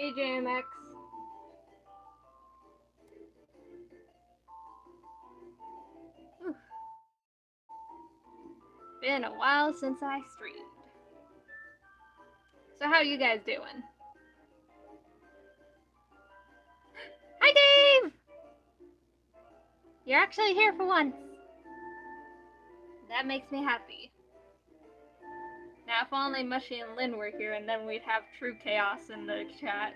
AJMX. Oof. Been a while since I streamed. So how you guys doing? Hi, Dave! You're actually here for once. That makes me happy. Now, if only Mushy and Lynn were here, and then we'd have true chaos in the chat.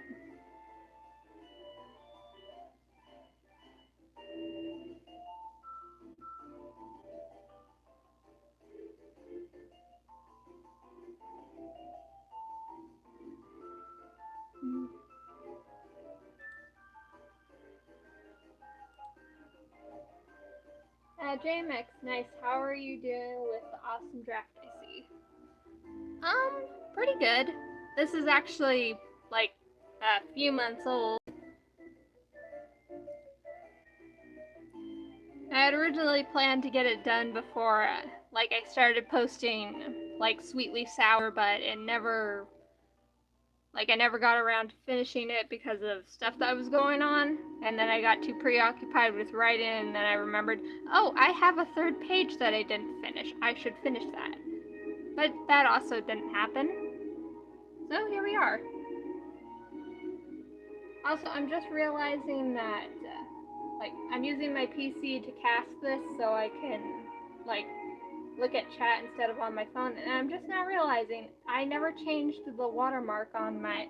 JMX, nice. How are you doing with the awesome draft I see? Pretty good. This is actually, like, a few months old. I had originally planned to get it done before, like, I started posting, like, Sweetly Sour, but it never, like, I never got around to finishing it because of stuff that was going on, and then I got too preoccupied with writing, and then I remembered, oh, I have a third page that I didn't finish. I should finish that. But that also didn't happen. So here we are. Also, I'm just realizing that, like, I'm using my PC to cast this so I can, like, look at chat instead of on my phone, and I'm just now realizing I never changed the watermark on my,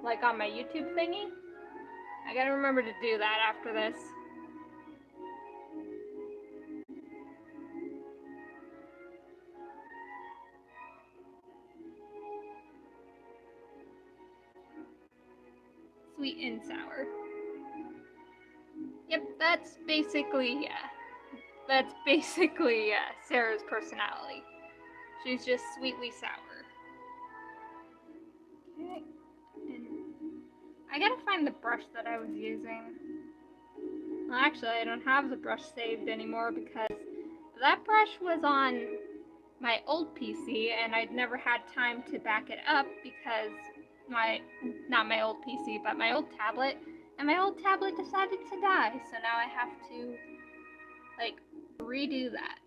like, on my YouTube thingy. I gotta remember to do that after this. Sweet and sour. Yep, that's basically Sarah's personality. She's just sweetly sour. Okay. And I gotta find the brush that I was using. Well, actually, I don't have the brush saved anymore because that brush was on my old PC and I'd never had time to back it up because not my old PC, but my old tablet, and my old tablet decided to die, so now I have to, like, redo that.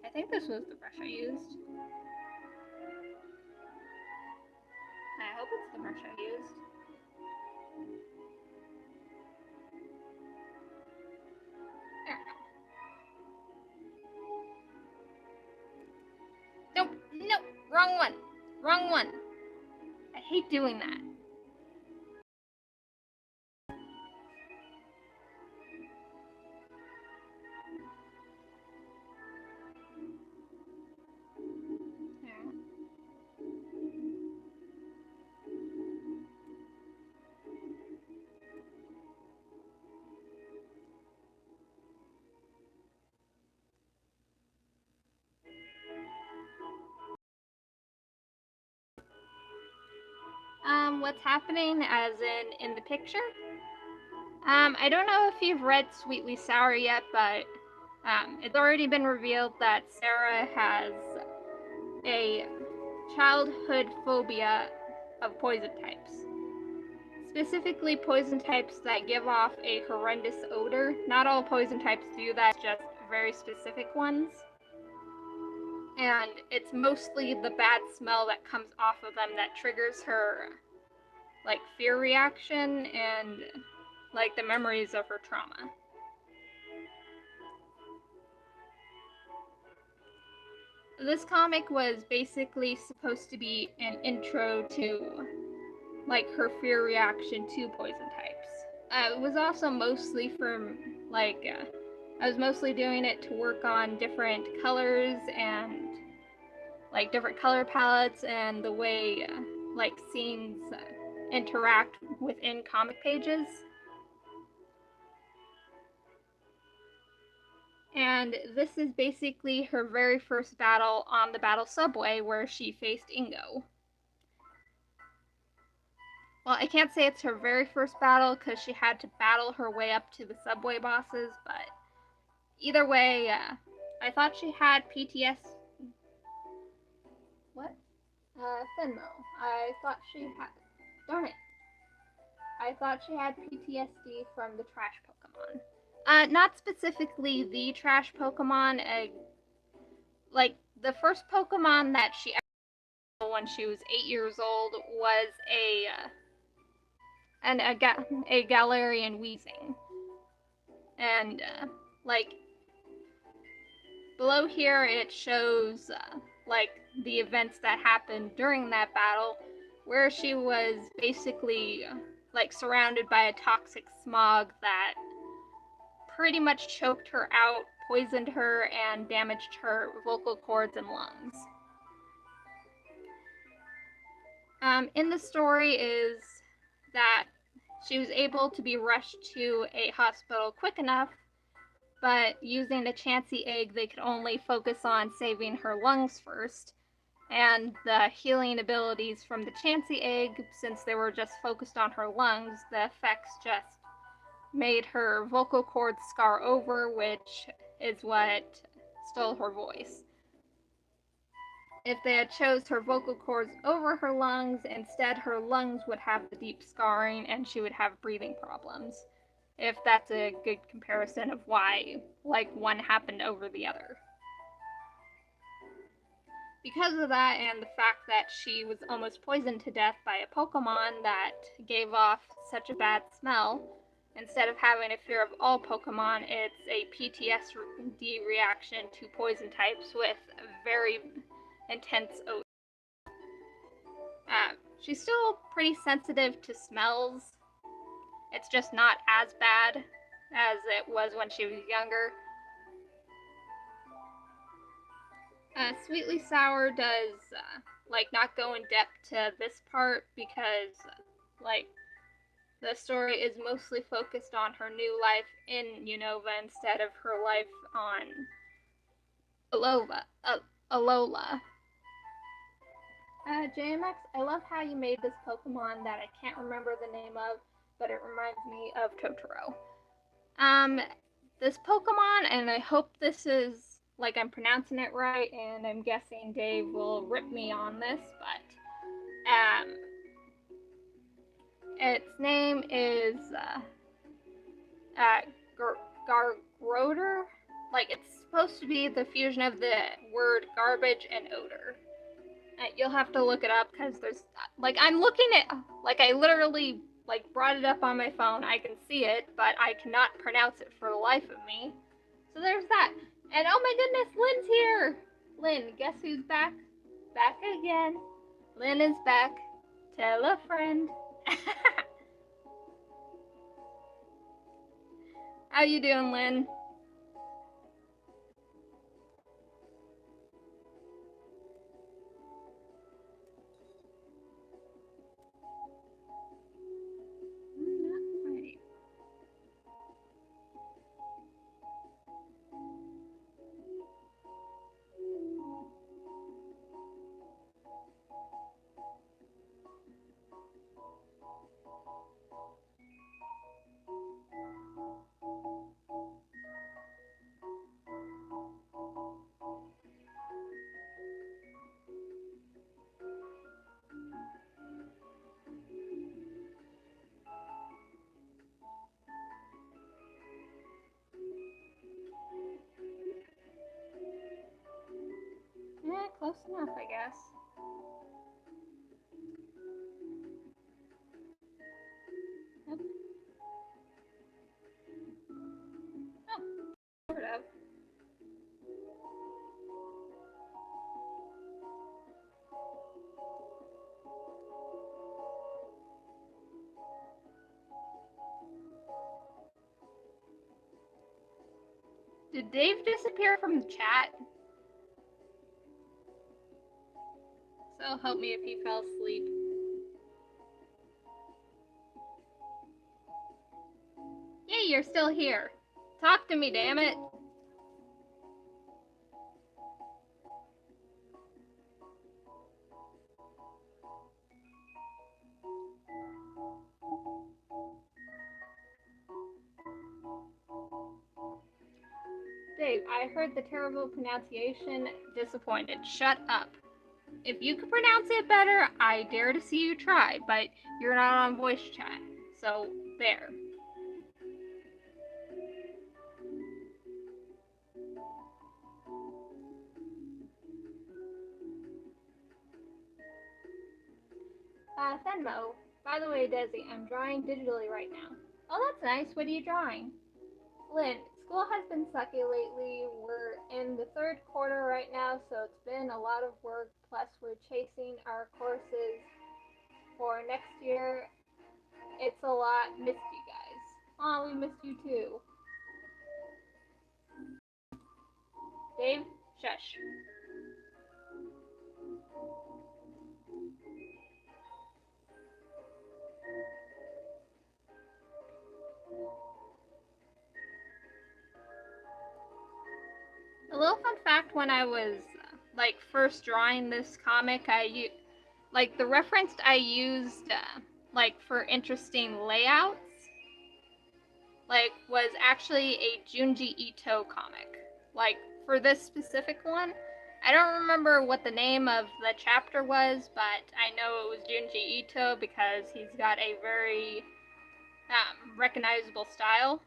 I think this was the brush I used. I hope it's the brush I used. There we go. Nope, nope, wrong one. Wrong one. I hate doing that. What's happening as in the picture? I don't know if you've read Sweetly Sour yet, but it's already been revealed that Sarah has a childhood phobia of poison types. Specifically poison types that give off a horrendous odor. Not all poison types do that, just very specific ones. And it's mostly the bad smell that comes off of them that triggers her, like, fear reaction and, like, the memories of her trauma. This comic was basically supposed to be an intro to, like, her fear reaction to poison types. It was also mostly from, like, I was mostly doing it to work on different colors and, like, different color palettes and the way, like, scenes interact within comic pages. And this is basically her very first battle on the battle subway where she faced Ingo. Well, I can't say it's her very first battle because she had to battle her way up to the subway bosses, but either way, I thought she had PTS. What? Fenmo. I thought she had. Darn it. I thought she had PTSD from the trash Pokemon. Not specifically the trash Pokemon. Like, the first Pokemon that she ever had when she was 8 years old was a Galarian Weezing. And, like, below here it shows, like, the events that happened during that battle, where she was basically, like, surrounded by a toxic smog that pretty much choked her out, poisoned her, and damaged her vocal cords and lungs. In the story is that she was able to be rushed to a hospital quick enough, but using the Chansey egg, they could only focus on saving her lungs first, and the healing abilities from the Chansey egg, since they were just focused on her lungs, the effects just made her vocal cords scar over, which is what stole her voice. If they had chose her vocal cords over her lungs, instead her lungs would have the deep scarring and she would have breathing problems. If that's a good comparison of why, like, one happened over the other. Because of that, and the fact that she was almost poisoned to death by a Pokemon that gave off such a bad smell, instead of having a fear of all Pokemon, it's a PTSD reaction to poison types with a very intense odor. She's still pretty sensitive to smells. It's just not as bad as it was when she was younger. Sweetly Sour does, like, not go in depth to this part because, like, the story is mostly focused on her new life in Unova instead of her life on Alola. JMX, I love how you made this Pokemon that I can't remember the name of, but it reminds me of Totoro. This Pokemon, and I hope this is, like, I'm pronouncing it right, and I'm guessing Dave will rip me on this, but, its name is, Gargroder? Like, it's supposed to be the fusion of the word garbage and odor. You'll have to look it up, because there's, like, I'm looking at, like, I literally, like, brought it up on my phone. I can see it, but I cannot pronounce it for the life of me. So there's that. And oh my goodness, Lynn's here! Lynn, guess who's back? Back again. Lynn is back. Tell a friend. How you doing, Lynn? Yeah, close enough, I guess. Yep. Oh, sort of. Did Dave disappear from the chat? So help me if he fell asleep. Yay, you're still here. Talk to me, damn it. Dave, I heard the terrible pronunciation. Disappointed. Shut up. If you could pronounce it better, I dare to see you try, but you're not on voice chat. So, there. Venmo. By the way, Desi, I'm drawing digitally right now. Oh, that's nice. What are you drawing? Lynn, school has been sucky lately. We're in the third quarter right now, so it's been a lot of work. Plus, we're chasing our courses for next year. It's a lot. Missed you guys. Aw, we missed you too. Dave, shush. A little fun fact, when I was like first drawing this comic, the reference I used like for interesting layouts like was actually a Junji Ito comic. Like for this specific one, I don't remember what the name of the chapter was, but I know it was Junji Ito because he's got a very recognizable style,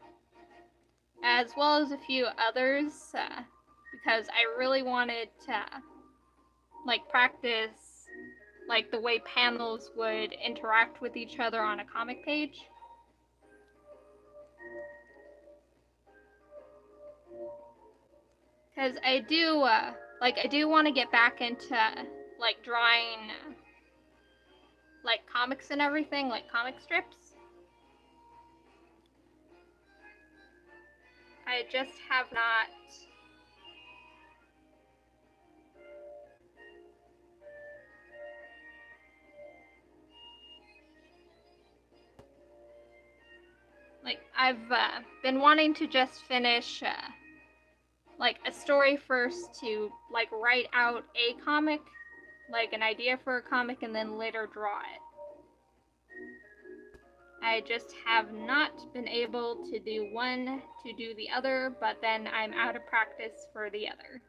as well as a few others, because I really wanted to like practice like the way panels would interact with each other on a comic page. Because I do want to get back into like drawing like comics and everything, like comic strips. I just have not. Like, I've been wanting to just finish like a story first to like write out a comic, like an idea for a comic, and then later draw it. I just have not been able to do one to do the other, but then I'm out of practice for the other.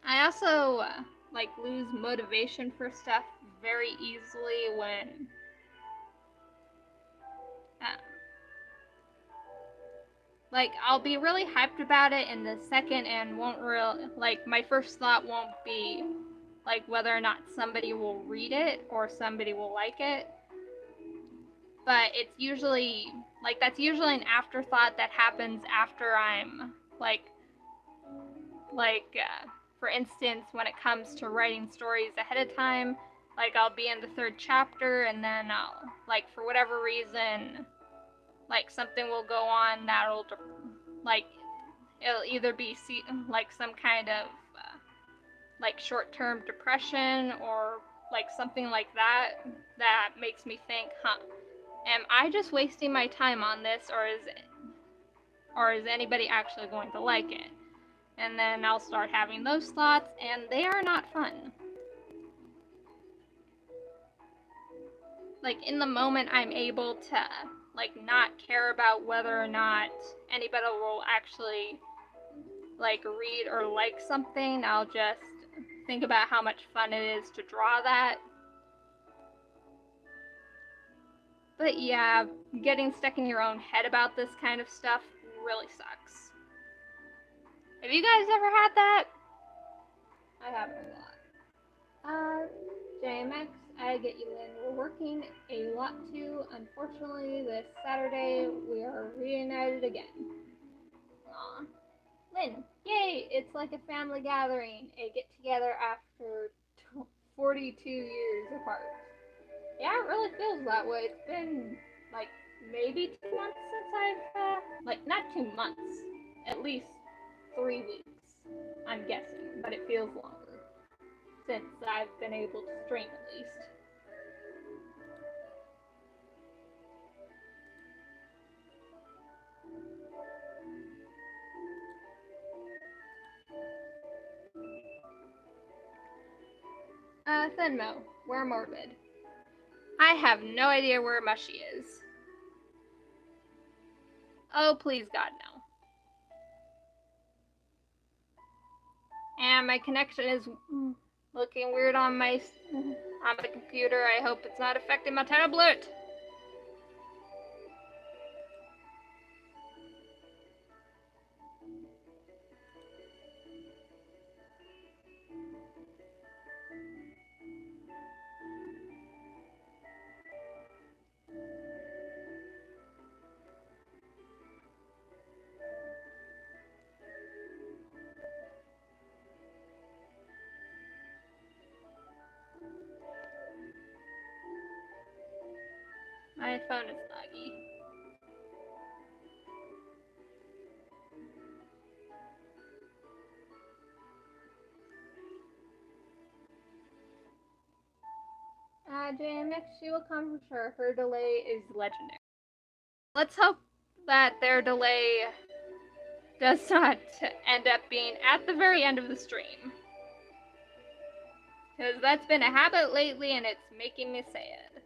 I also like lose motivation for stuff very easily when like I'll be really hyped about it in the second and won't like my first thought won't be like whether or not somebody will read it or somebody will like it. But it's usually like that's usually an afterthought that happens after I'm for instance, when it comes to writing stories ahead of time, like I'll be in the third chapter and then I'll like for whatever reason like something will go on that'll like it'll either be like some kind of like short-term depression or like something like that that makes me think, am I just wasting my time on this, or is anybody actually going to like it? And then I'll start having those thoughts, and they are not fun. Like in the moment, I'm able to like not care about whether or not anybody will actually like read or like something. I'll just think about how much fun it is to draw that. But yeah, getting stuck in your own head about this kind of stuff really sucks. Have you guys ever had that? I have a lot. JMX, I get you, Lynn. We're working a lot too. Unfortunately, this Saturday we are reunited again. Aw. Lynn, yay! It's like a family gathering, a get-together after 42 years apart. Yeah, it really feels that way. It's been, like, maybe 2 months since I've, not 2 months. At least 3 weeks, I'm guessing. But it feels longer. Since I've been able to stream, at least. Thenmo, where Morbid? I have no idea where Mushy is. Oh, please God, no. And my connection is looking weird on my computer. I hope it's not affecting my tablet. My phone is laggy. JMX, she will come for sure. Her delay is legendary. Let's hope that their delay does not end up being at the very end of the stream. Because that's been a habit lately and it's making me sad.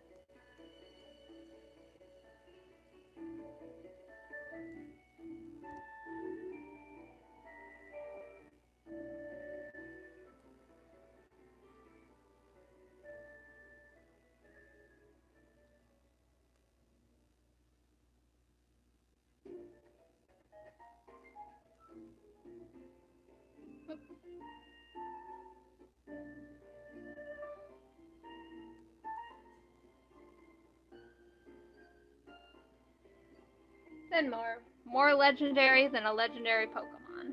Then more legendary than a legendary Pokemon.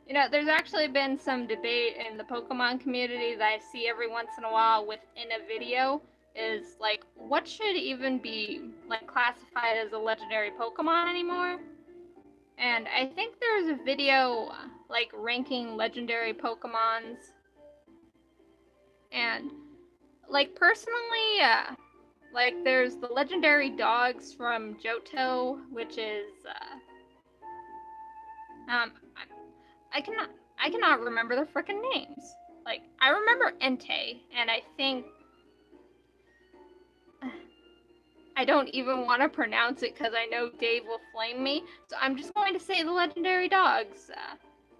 You know, there's actually been some debate in the Pokemon community that I see every once in a while within a video, is like, what should even be like classified as a legendary Pokemon anymore? And I think there's a video like ranking legendary Pokemons, and like personally, like there's the legendary dogs from Johto, which is I cannot remember the frickin' names. Like, I remember Entei, and I think I don't even want to pronounce it because I know Dave will flame me. So I'm just going to say the legendary dogs,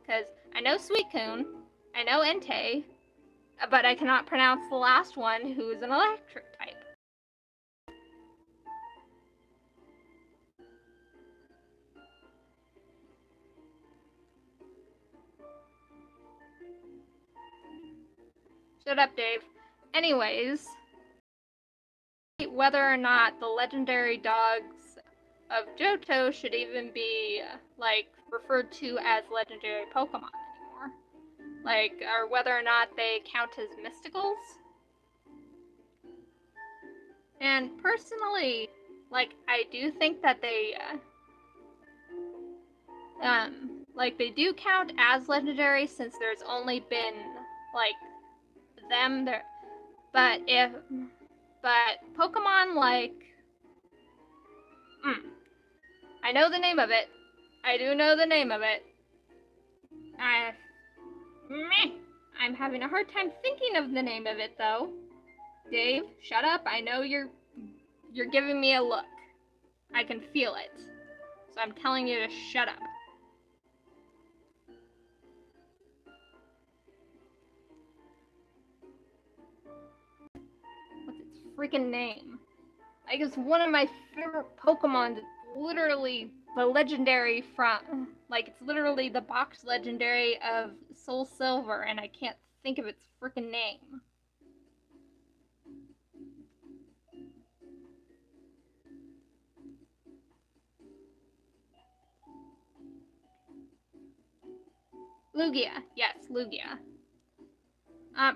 because I know Suicune, I know Entei, but I cannot pronounce the last one, who is an electric type. Shut up, Dave. Anyways, whether or not the legendary dogs of Johto should even be, like, referred to as legendary Pokemon anymore. Like, or whether or not they count as mysticals. And personally, like, I do think that they, like, they do count as legendary since there's only been, like, them there. But Pokemon like, I know the name of it. I do know the name of it. I'm having a hard time thinking of the name of it though. Dave, shut up. I know you're giving me a look. I can feel it. So I'm telling you to shut up. What's its freaking name? Like, it's one of my favorite Pokemon. It's literally the legendary from, like, it's literally the box legendary of Soul Silver, and I can't think of its freaking name. Lugia. Yes, Lugia.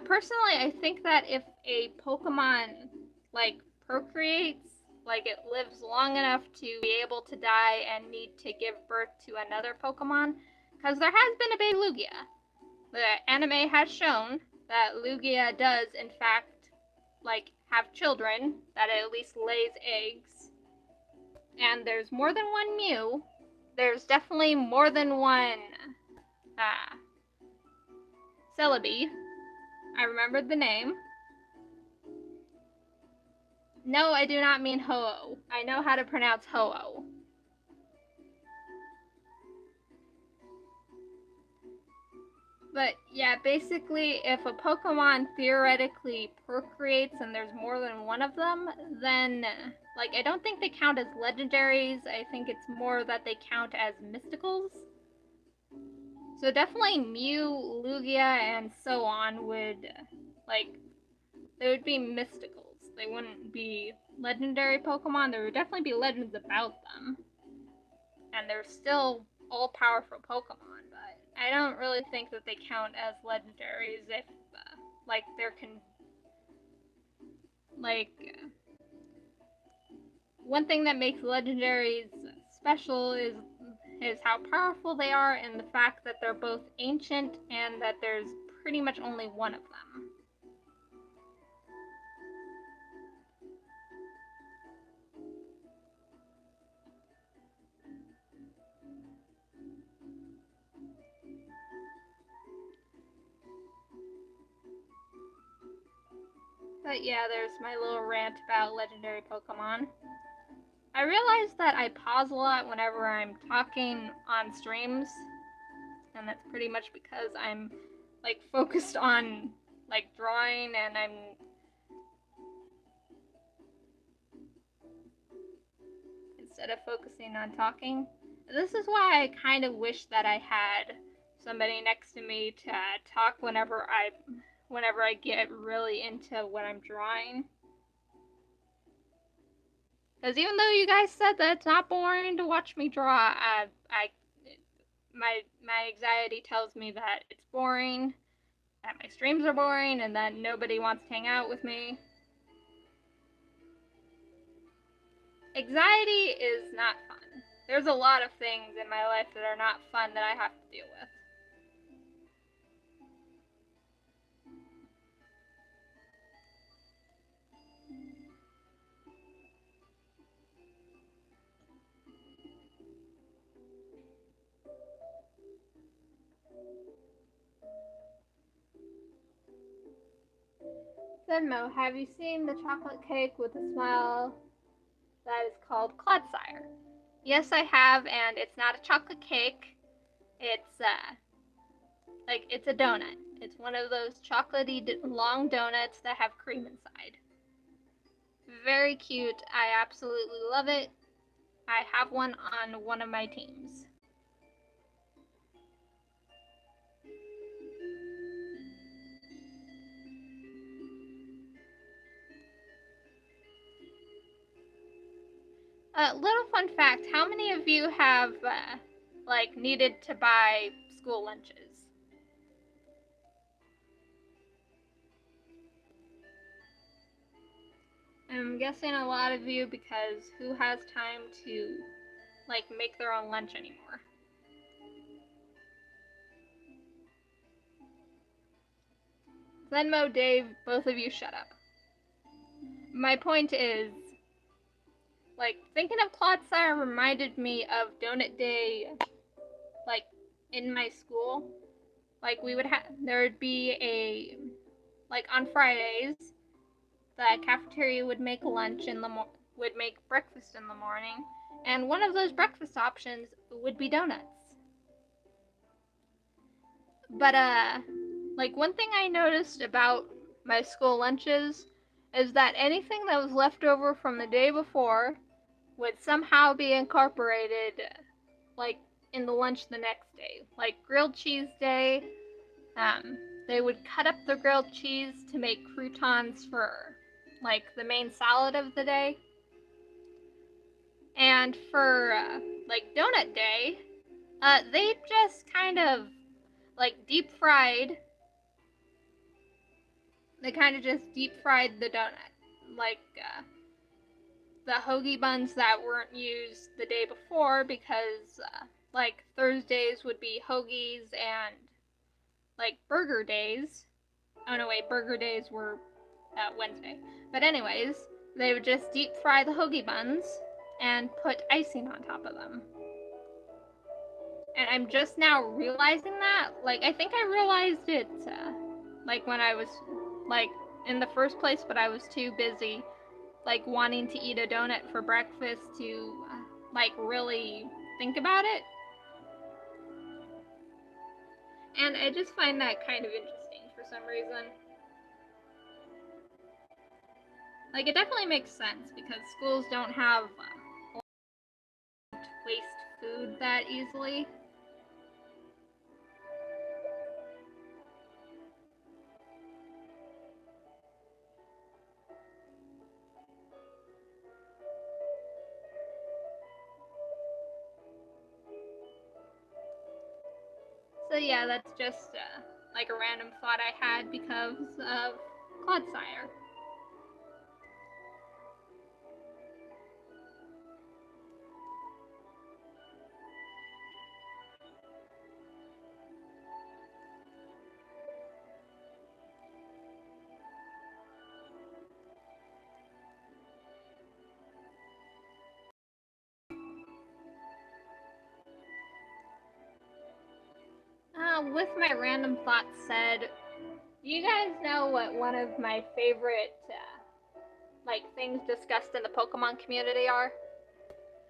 Personally, I think that if a Pokemon, like, procreates, like, it lives long enough to be able to die and need to give birth to another Pokemon, because there has been a baby Lugia. The anime has shown that Lugia does, in fact, like, have children, that it at least lays eggs. And there's more than one Mew. There's definitely more than one, Celebi. I remembered the name. No, I do not mean Ho-Oh. I know how to pronounce Ho-Oh. But yeah, basically, if a Pokemon theoretically procreates and there's more than one of them, then, like, I don't think they count as legendaries. I think it's more that they count as mysticals. So definitely Mew, Lugia, and so on would, like, they would be mysticals. They wouldn't be legendary Pokemon. There would definitely be legends about them. And they're still all-powerful Pokemon, but I don't really think that they count as legendaries if, like, there can, like, one thing that makes legendaries special is how powerful they are and the fact that they're both ancient and that there's pretty much only one of them. But yeah, there's my little rant about legendary Pokemon. I realize that I pause a lot whenever I'm talking on streams, and that's pretty much because I'm, like, focused on, like, drawing, and I'm instead of focusing on talking. This is why I kind of wish that I had somebody next to me to talk whenever I get really into what I'm drawing. Because even though you guys said that it's not boring to watch me draw, my anxiety tells me that it's boring, that my streams are boring, and that nobody wants to hang out with me. Anxiety is not fun. There's a lot of things in my life that are not fun that I have to deal with. Venmo, have you seen the chocolate cake with a smile that is called Clodsire? Yes, I have, and it's not a chocolate cake. It's like, it's a donut. It's one of those chocolatey long donuts that have cream inside. Very cute. I absolutely love it. I have one on one of my teams. Little fun fact, how many of you have, like, needed to buy school lunches? I'm guessing a lot of you, because who has time to, like, make their own lunch anymore? Venmo, Dave, both of you shut up. My point is, like, thinking of Clodsire reminded me of Donut Day, like, in my school. Like, there would be a, like, on Fridays, the cafeteria would make lunch would make breakfast in the morning, and one of those breakfast options would be donuts. But, like, one thing I noticed about my school lunches is that anything that was left over from the day before would somehow be incorporated, like, in the lunch the next day. Like, grilled cheese day, they would cut up the grilled cheese to make croutons for, like, the main salad of the day. And for, like, donut day, they just kind of, like, deep fried the donut. Like, the hoagie buns that weren't used the day before, because, like, Thursdays would be hoagies and, like, burger days. Oh no, wait, burger days were Wednesday. But anyways, they would just deep fry the hoagie buns and put icing on top of them. And I'm just now realizing that. Like, I think I realized it, like, when I was, like, in the first place, but I was too busy, like, wanting to eat a donut for breakfast to, like, really think about it. And I just find that kind of interesting for some reason. Like, it definitely makes sense because schools don't have waste food that easily. So yeah, that's just like a random thought I had because of Clodsire. With my random thoughts said, do you guys know what one of my favorite like things discussed in the Pokemon community are?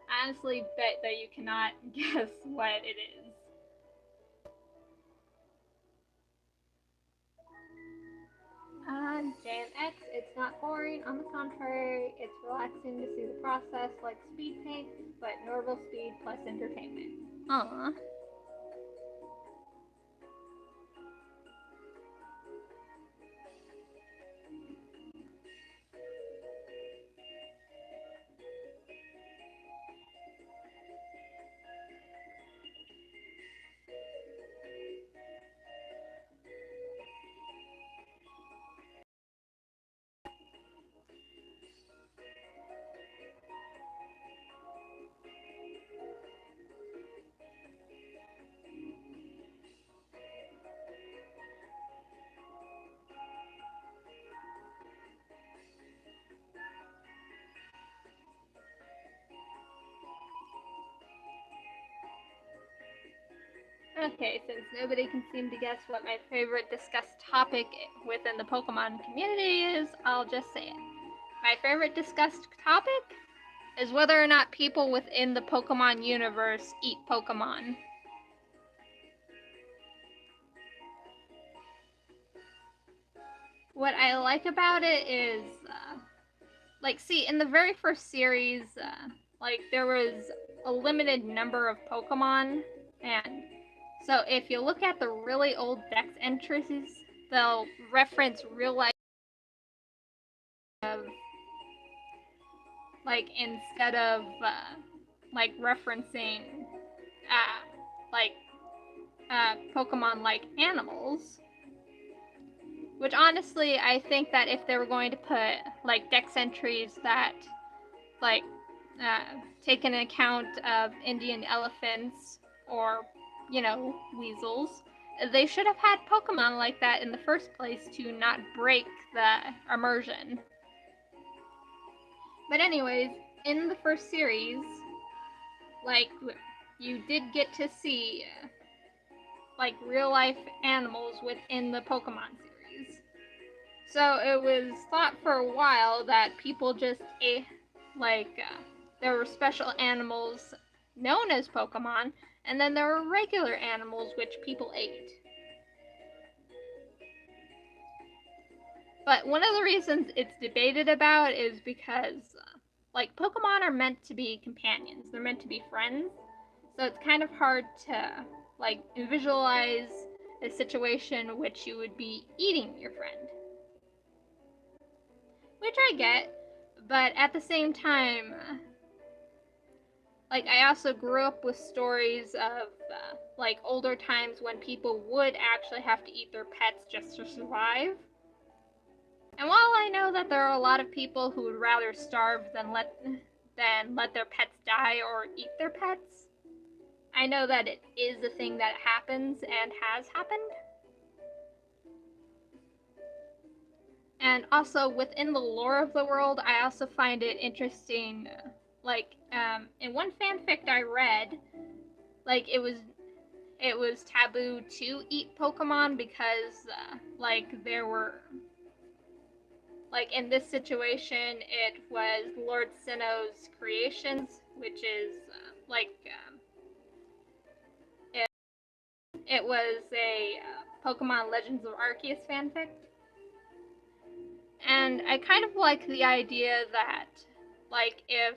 I honestly bet that you cannot guess what it is. Gen X, it's not boring. On the contrary, it's relaxing to see the process like speed paint, but normal speed plus entertainment. Aww. Okay, since nobody can seem to guess what my favorite discussed topic within the Pokemon community is, I'll just say it. My favorite discussed topic is whether or not people within the Pokemon universe eat Pokemon. What I like about it is, like, see, in the very first series, like, there was a limited number of Pokemon, and so if you look at the really old Dex entries, they'll reference real life of, like, instead of, like, referencing, like, Pokemon like animals. Which honestly, I think that if they were going to put, like, Dex entries that, like, take an account of Indian elephants or, you know, weasels, they should have had Pokemon like that in the first place to not break the immersion. But anyways, in the first series, like, you did get to see, like, real life animals within the Pokemon series. So it was thought for a while that people just ate, like, there were special animals known as Pokemon, and then there were regular animals which people ate. But one of the reasons it's debated about is because, like, Pokemon are meant to be companions. They're meant to be friends. So it's kind of hard to, like, visualize a situation in which you would be eating your friend. Which I get, but at the same time, like, I also grew up with stories of, like, older times when people would actually have to eat their pets just to survive. And while I know that there are a lot of people who would rather starve than let their pets die or eat their pets, I know that it is a thing that happens and has happened. And also within the lore of the world, I also find it interesting, like, in one fanfic I read, like, it was taboo to eat Pokemon because, like, there were, like, in this situation, it was Lord Sinnoh's creations, which is, like, it was a Pokemon Legends of Arceus fanfic. And I kind of like the idea that, like, if,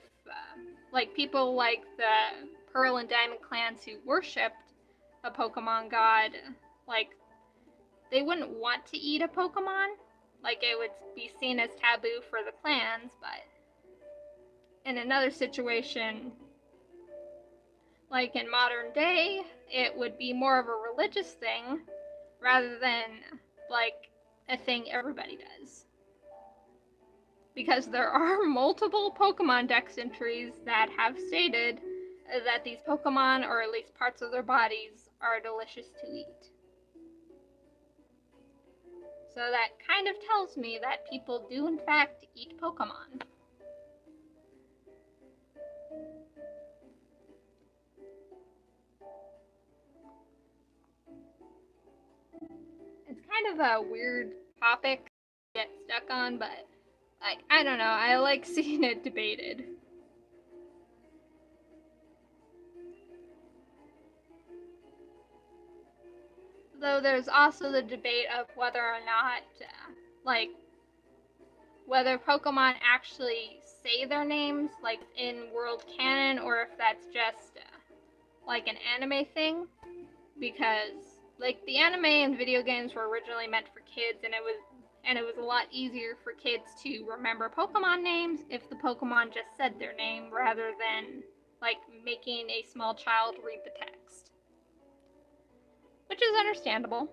like, people like the Pearl and Diamond clans who worshipped a Pokemon god, like, they wouldn't want to eat a Pokemon. Like, it would be seen as taboo for the clans, but in another situation, like in modern day, it would be more of a religious thing rather than, like, a thing everybody does. Because there are multiple Pokemon Dex entries that have stated that these Pokemon, or at least parts of their bodies, are delicious to eat. So that kind of tells me that people do in fact eat Pokemon. It's kind of a weird topic to get stuck on, but like, I don't know, I like seeing it debated. Though there's also the debate of whether or not, like, whether Pokemon actually say their names, like, in world canon, or if that's just, like, an anime thing. Because, like, the anime and video games were originally meant for kids, and it was a lot easier for kids to remember Pokemon names if the Pokemon just said their name rather than, like, making a small child read the text. Which is understandable.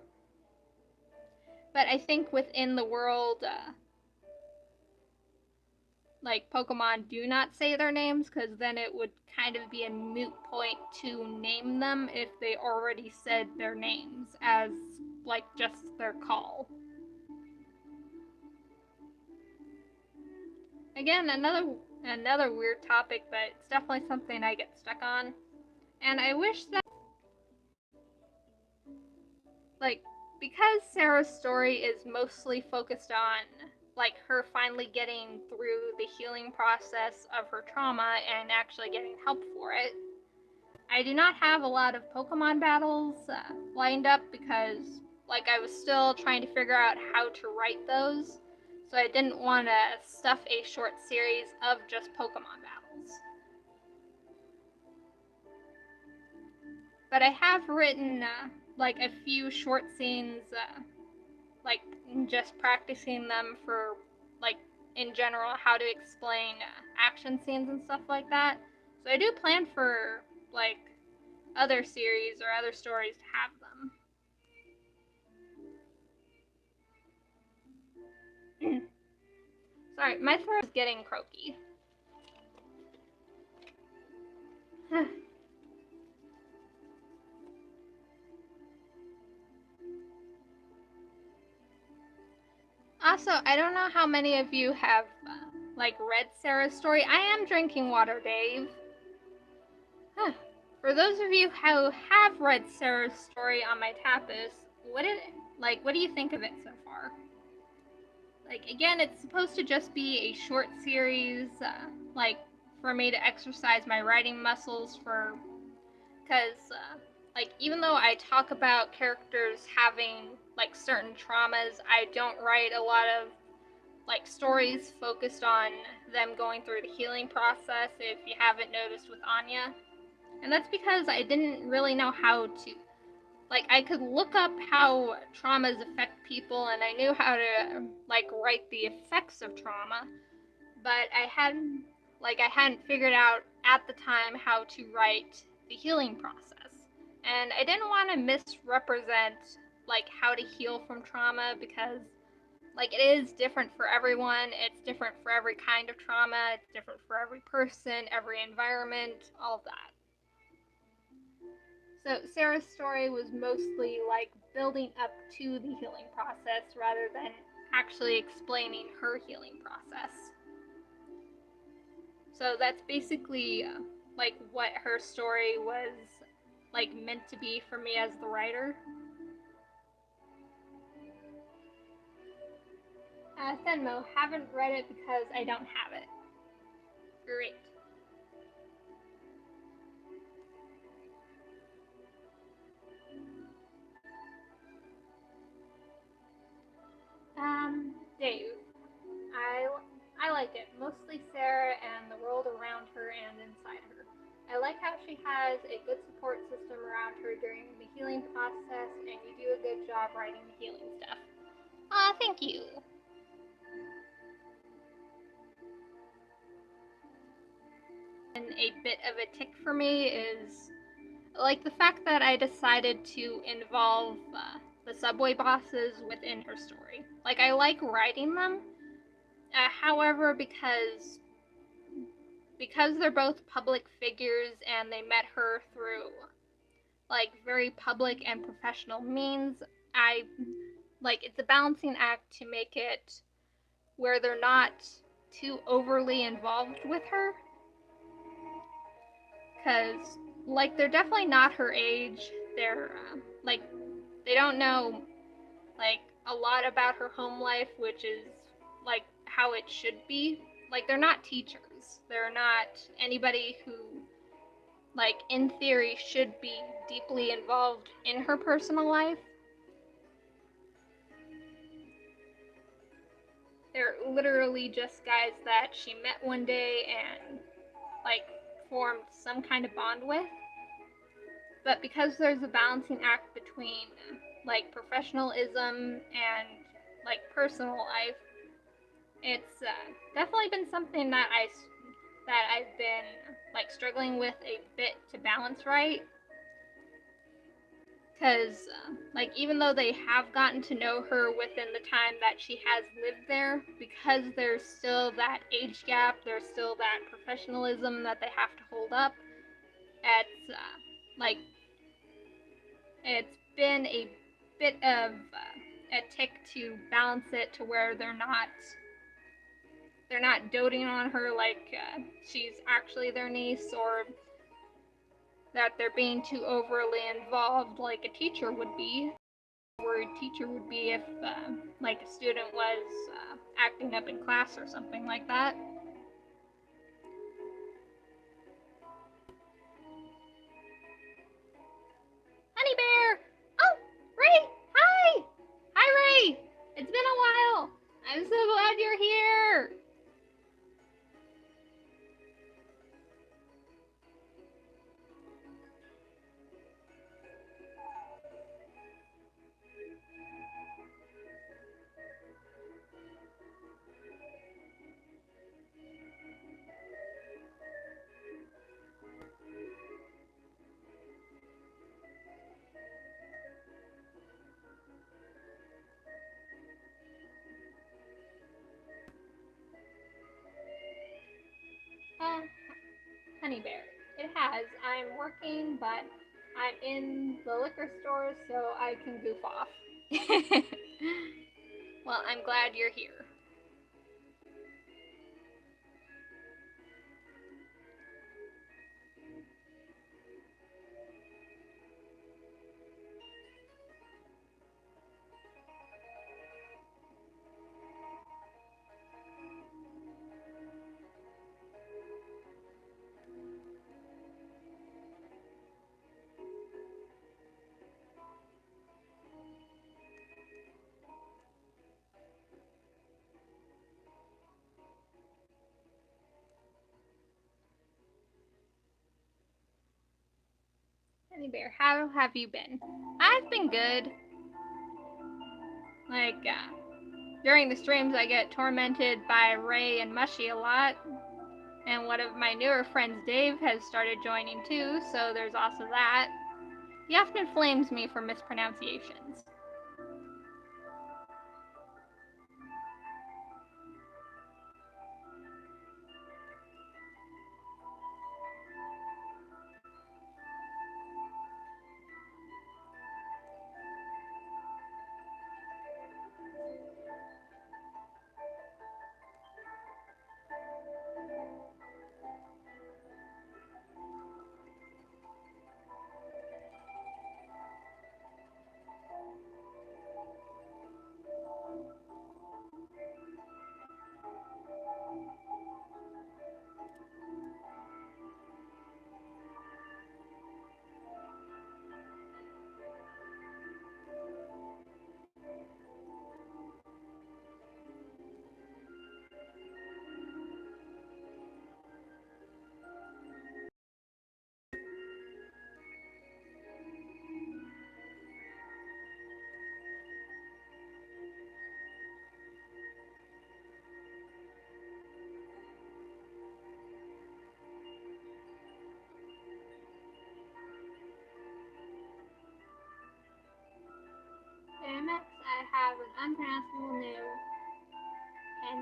But I think within the world, like, Pokemon do not say their names, because then it would kind of be a moot point to name them if they already said their names as, like, just their call. Again, another weird topic, but it's definitely something I get stuck on. And I wish that, like, because Sarah's story is mostly focused on, like, her finally getting through the healing process of her trauma and actually getting help for it, I do not have a lot of Pokemon battles lined up because, like, I was still trying to figure out how to write those, so I didn't want to stuff a short series of just Pokemon battles. But I have written, like, a few short scenes, like, just practicing them for, like, in general, how to explain action scenes and stuff like that. So I do plan for, like, other series or other stories to have them. Sorry, my throat is getting croaky. Also, I don't know how many of you have, like, read Sarah's story. I am drinking water, Dave. For those of you who have read Sarah's story on my Tapas, what do you think of it so far? Like, again, it's supposed to just be a short series, like, for me to exercise my writing muscles because, like, even though I talk about characters having, like, certain traumas, I don't write a lot of, like, stories focused on them going through the healing process, if you haven't noticed with Anya. And that's because I didn't really know how to, like, I could look up how traumas affect people, and I knew how to, like, write the effects of trauma, but I hadn't figured out at the time how to write the healing process. And I didn't want to misrepresent, like, how to heal from trauma, because, like, it is different for everyone. It's different for every kind of trauma. It's different for every person, every environment, all of that. So Sarah's story was mostly, like, building up to the healing process rather than actually explaining her healing process. So that's basically, like, what her story was, like, meant to be for me as the writer. Thenmo, haven't read it because I don't have it. Great. Dave. I like it, mostly Sarah and the world around her and inside her. I like how she has a good support system around her during the healing process, and you do a good job writing the healing stuff. Aw, thank you. And a bit of a tick for me is like the fact that I decided to involve the subway bosses within her story. Like, I like writing them, however, because they're both public figures and they met her through like very public and professional means, I like it's a balancing act to make it where they're not too overly involved with her, because like they're definitely not her age. They're like they don't know like a lot about her home life, which is like how it should be. Like, they're not teachers. They're not anybody who, like, in theory should be deeply involved in her personal life. They're literally just guys that she met one day and like formed some kind of bond with. But because there's a balancing act between like professionalism and like personal life, it's definitely been something that I've been like struggling with a bit to balance right. Because like even though they have gotten to know her within the time that she has lived there, because there's still that age gap, there's still that professionalism that they have to hold up. It's like it's been a bit of a tick to balance it to where they're not doting on her like she's actually their niece, or that they're being too overly involved like a teacher would be. A worried teacher would be if like a student was acting up in class or something like that. Honey Bear! Oh, Ray! Hi! Hi, Ray! It's been a while! I'm so glad you're here! Honey Bear. It has. I'm working, but I'm in the liquor store so I can goof off. Well, I'm glad you're here. Honey Bear, how have you been? I've been good. Like, during the streams I get tormented by Ray and Mushy a lot. And one of my newer friends, Dave, has started joining too, so there's also that. He often flames me for mispronunciations.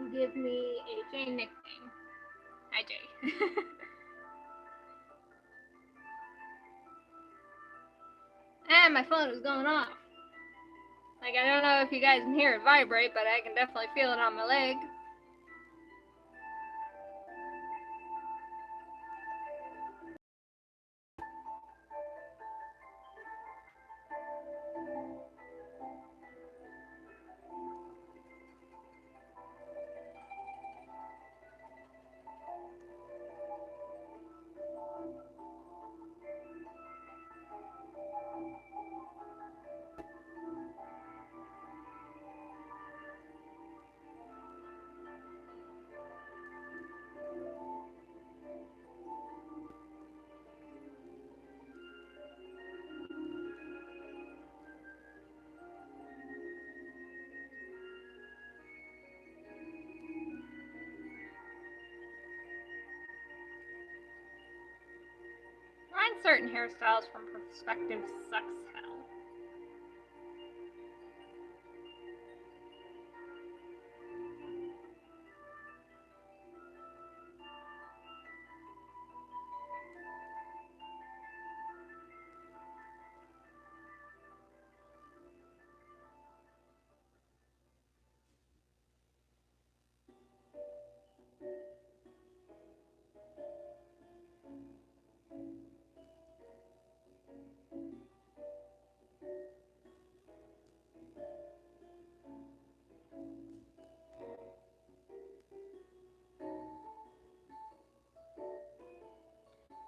and give me a J nickname. Hi, Jay. And my phone is going off. Like, I don't know if you guys can hear it vibrate, but I can definitely feel it on my leg. Drawing certain hairstyles from perspective sucks hell.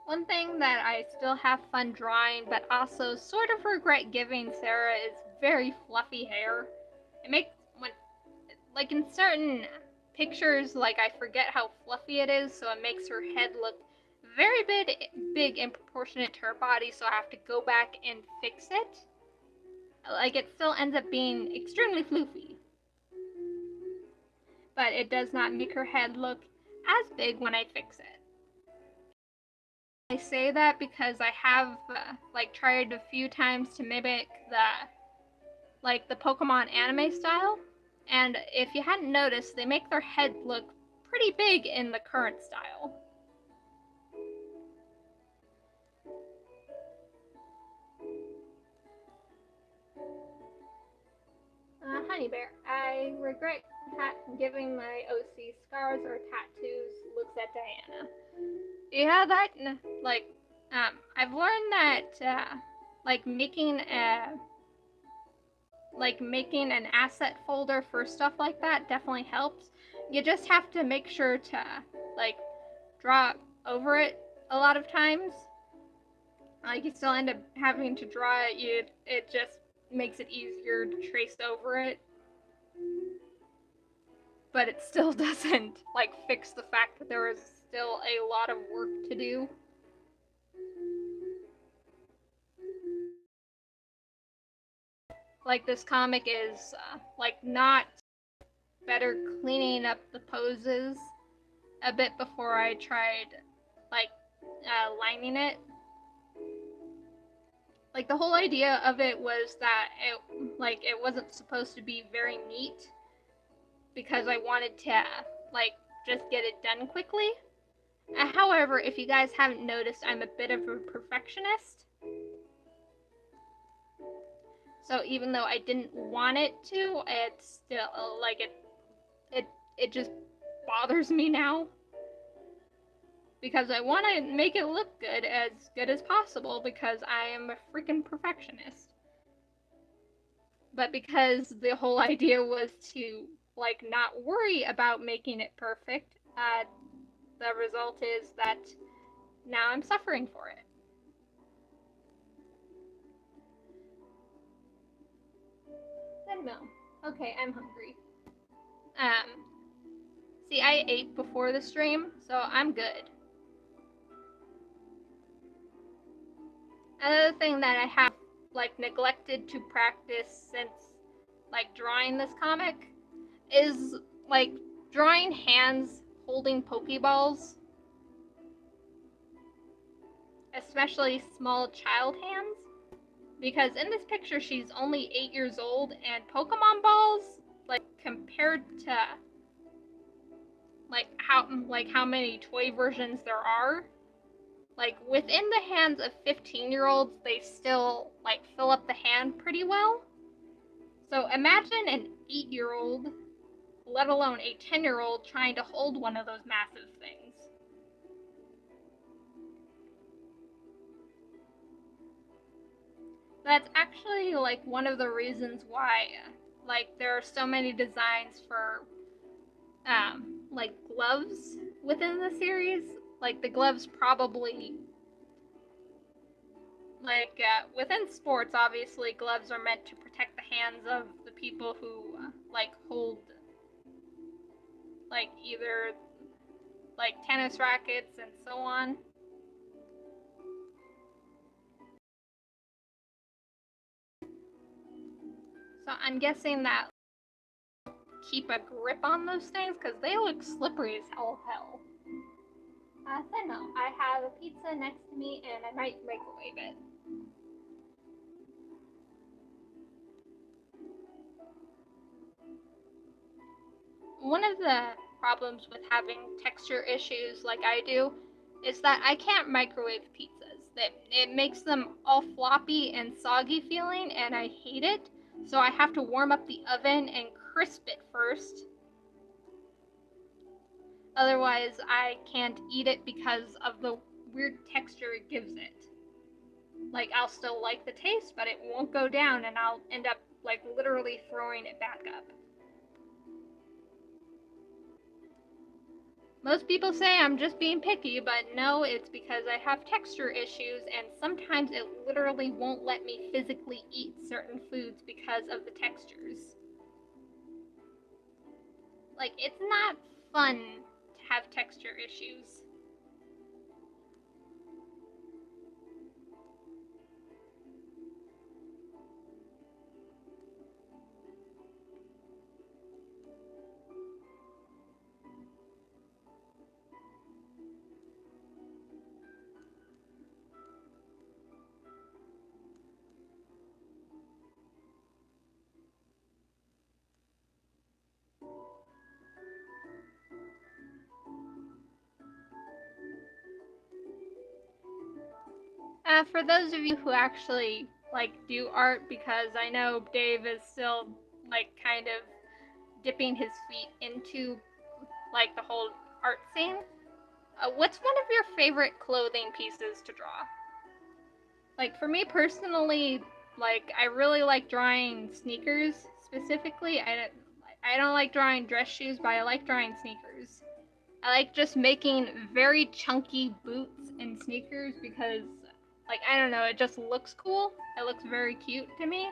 One thing that I still have fun drawing, but also sort of regret giving Sarah, is very fluffy hair. It makes, when, like in certain pictures, like I forget how fluffy it is, so it makes her head look very big and proportionate to her body, so I have to go back and fix it. Like, it still ends up being extremely floofy. But it does not make her head look as big when I fix it. I say that because I have like tried a few times to mimic the Pokemon anime style, and if you hadn't noticed, they make their head look pretty big in the current style. Honey Bear, I regret giving my OC scars or tattoos looks at Diana. Yeah, that, like, I've learned that, like, making an asset folder for stuff like that definitely helps. You just have to make sure to, like, draw over it a lot of times. Like, you still end up having to draw it, it just makes it easier to trace over it. But it still doesn't, like, fix the fact that there is still a lot of work to do. Like, this comic is, like, not better cleaning up the poses a bit before I tried, like, lining it. Like, the whole idea of it was that it wasn't supposed to be very neat, because I wanted to, like, just get it done quickly. However, if you guys haven't noticed, I'm a bit of a perfectionist. So even though I didn't want it to, it's still, like, it just bothers me now. Because I want to make it look good as possible, because I am a freaking perfectionist. But because the whole idea was to, like, not worry about making it perfect, the result is that now I'm suffering for it. No. Okay, I'm hungry. See, I ate before the stream, so I'm good. Another thing that I have, like, neglected to practice since, like, drawing this comic is, like, drawing hands holding Pokeballs. Especially small child hands. Because in this picture, she's only 8 years old, and Pokemon balls, like, compared to, how many toy versions there are. Like, within the hands of 15-year-olds, they still, like, fill up the hand pretty well. So imagine an 8-year-old, let alone a 10-year-old, trying to hold one of those massive things. That's actually, like, one of the reasons why, like, there are so many designs for, like, gloves within the series. Like, the gloves probably, like, within sports, obviously, gloves are meant to protect the hands of the people who, like, hold, like, either, like, tennis rackets and so on. So I'm guessing that keep a grip on those things, because they look slippery as hell. So no, I have a pizza next to me, and I might microwave it. One of the problems with having texture issues like I do is that I can't microwave pizzas. It makes them all floppy and soggy feeling, and I hate it. So I have to warm up the oven and crisp it first. Otherwise, I can't eat it because of the weird texture it gives it. Like, I'll still like the taste, but it won't go down, and I'll end up, like, literally throwing it back up. Most people say I'm just being picky, but no, it's because I have texture issues, and sometimes it literally won't let me physically eat certain foods because of the textures. Like, it's not fun to have texture issues. For those of you who actually, like, do art, because I know Dave is still, like, kind of dipping his feet into, like, the whole art scene, what's one of your favorite clothing pieces to draw? Like, for me personally, like, I really like drawing sneakers specifically. I don't like drawing dress shoes, but I like drawing sneakers. I like just making very chunky boots and sneakers because, like, I don't know, it just looks cool. It looks very cute to me.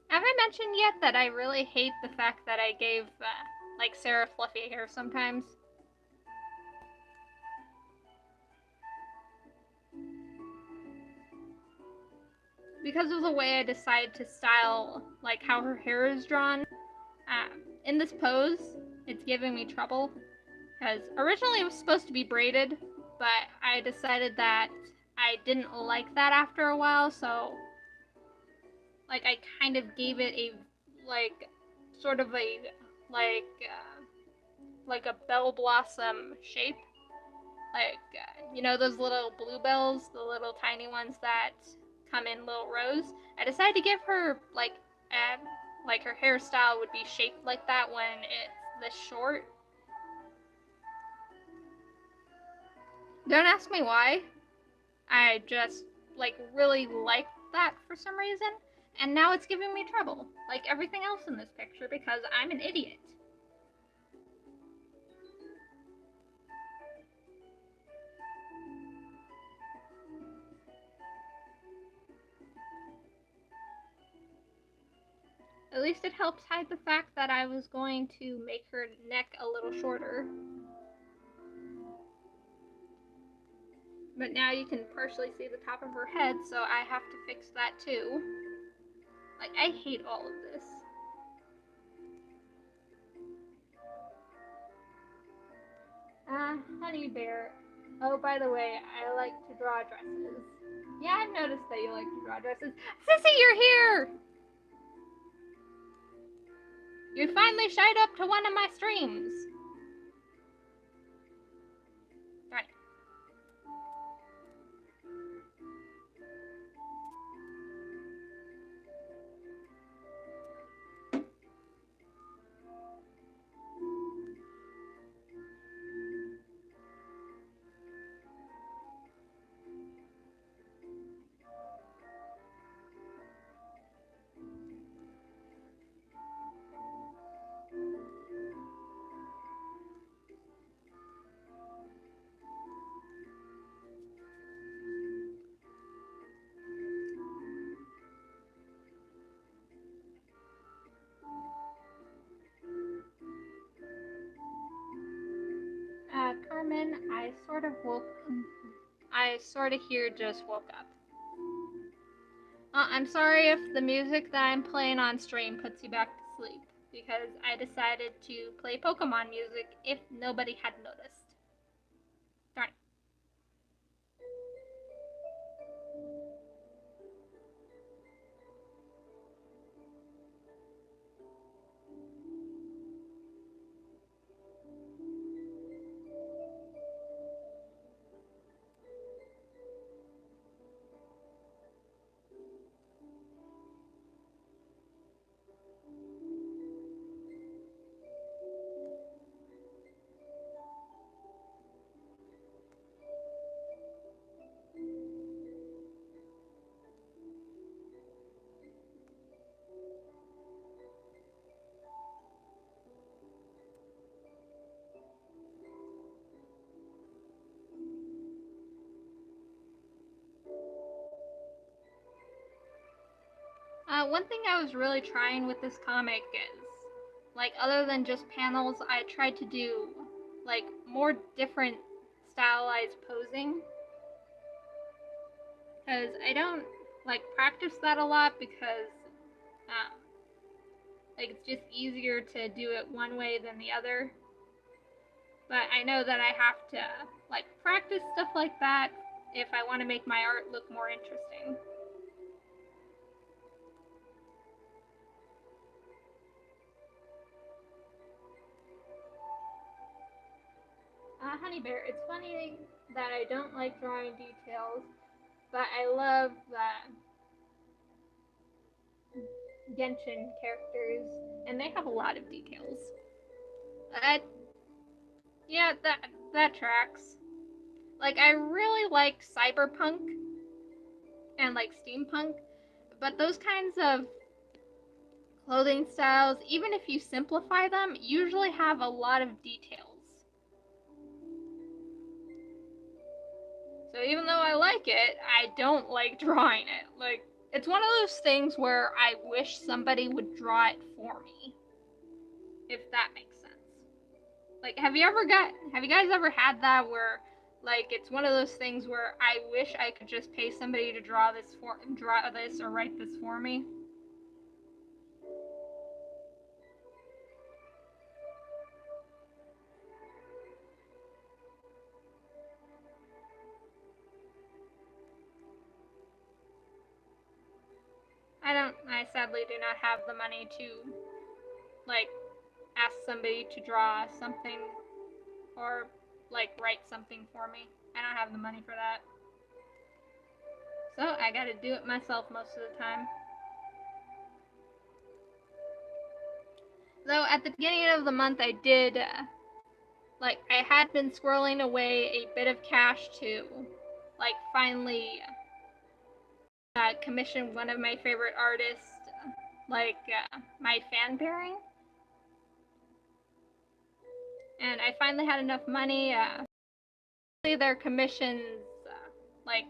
Have I mentioned yet that I really hate the fact that I gave, like, Sarah fluffy hair sometimes? because of the way I decided to style, like, how her hair is drawn, in this pose, it's giving me trouble. Because originally it was supposed to be braided, but I decided that I didn't like that after a while, so, like, I kind of gave it a, like, sort of a, like a bell blossom shape. Like, you know those little bluebells, the little tiny ones that come in little rows? I decided to give her, like her hairstyle would be shaped like that when it's this short. Don't ask me why. I just, like, really liked that for some reason, and now it's giving me trouble, like everything else in this picture, because I'm an idiot. At least it helps hide the fact that I was going to make her neck a little shorter. But now you can partially see the top of her head, so I have to fix that too. Like, I hate all of this. Honey Bear. Oh, by the way, I like to draw dresses. Yeah, I've noticed that you like to draw dresses. Sissy, you're here! You finally showed up to one of my streams. Darn it. Carmen, I sort of here just woke up. I'm sorry if the music that I'm playing on stream puts you back to sleep, because I decided to play Pokemon music if nobody had noticed. Darn it. One thing I was really trying with this comic is, like, other than just panels, I tried to do, like, more different stylized posing. Because I don't, like, practice that a lot because, like, it's just easier to do it one way than the other. But I know that I have to, like, practice stuff like that if I want to make my art look more interesting. Honey Bear, it's funny that I don't like drawing details, but I love the Genshin characters, and they have a lot of details. Yeah, that tracks. Like, I really like cyberpunk and, like, steampunk, but those kinds of clothing styles, even if you simplify them, usually have a lot of details. So even though I like it, I don't like drawing it. Like, it's one of those things where I wish somebody would draw it for me. If that makes sense. Like, have you guys ever had that where, Like, it's one of those things where I wish I could just pay somebody to draw this or write this for me. I sadly do not have the money to, like, ask somebody to draw something or, like, write something for me. I don't have the money for that. So I gotta do it myself most of the time. Though at the beginning of the month I did, like, I had been squirreling away a bit of cash to, like, finally commission one of my favorite artists, like, my fan pairing. And I finally had enough money. Their commissions, like,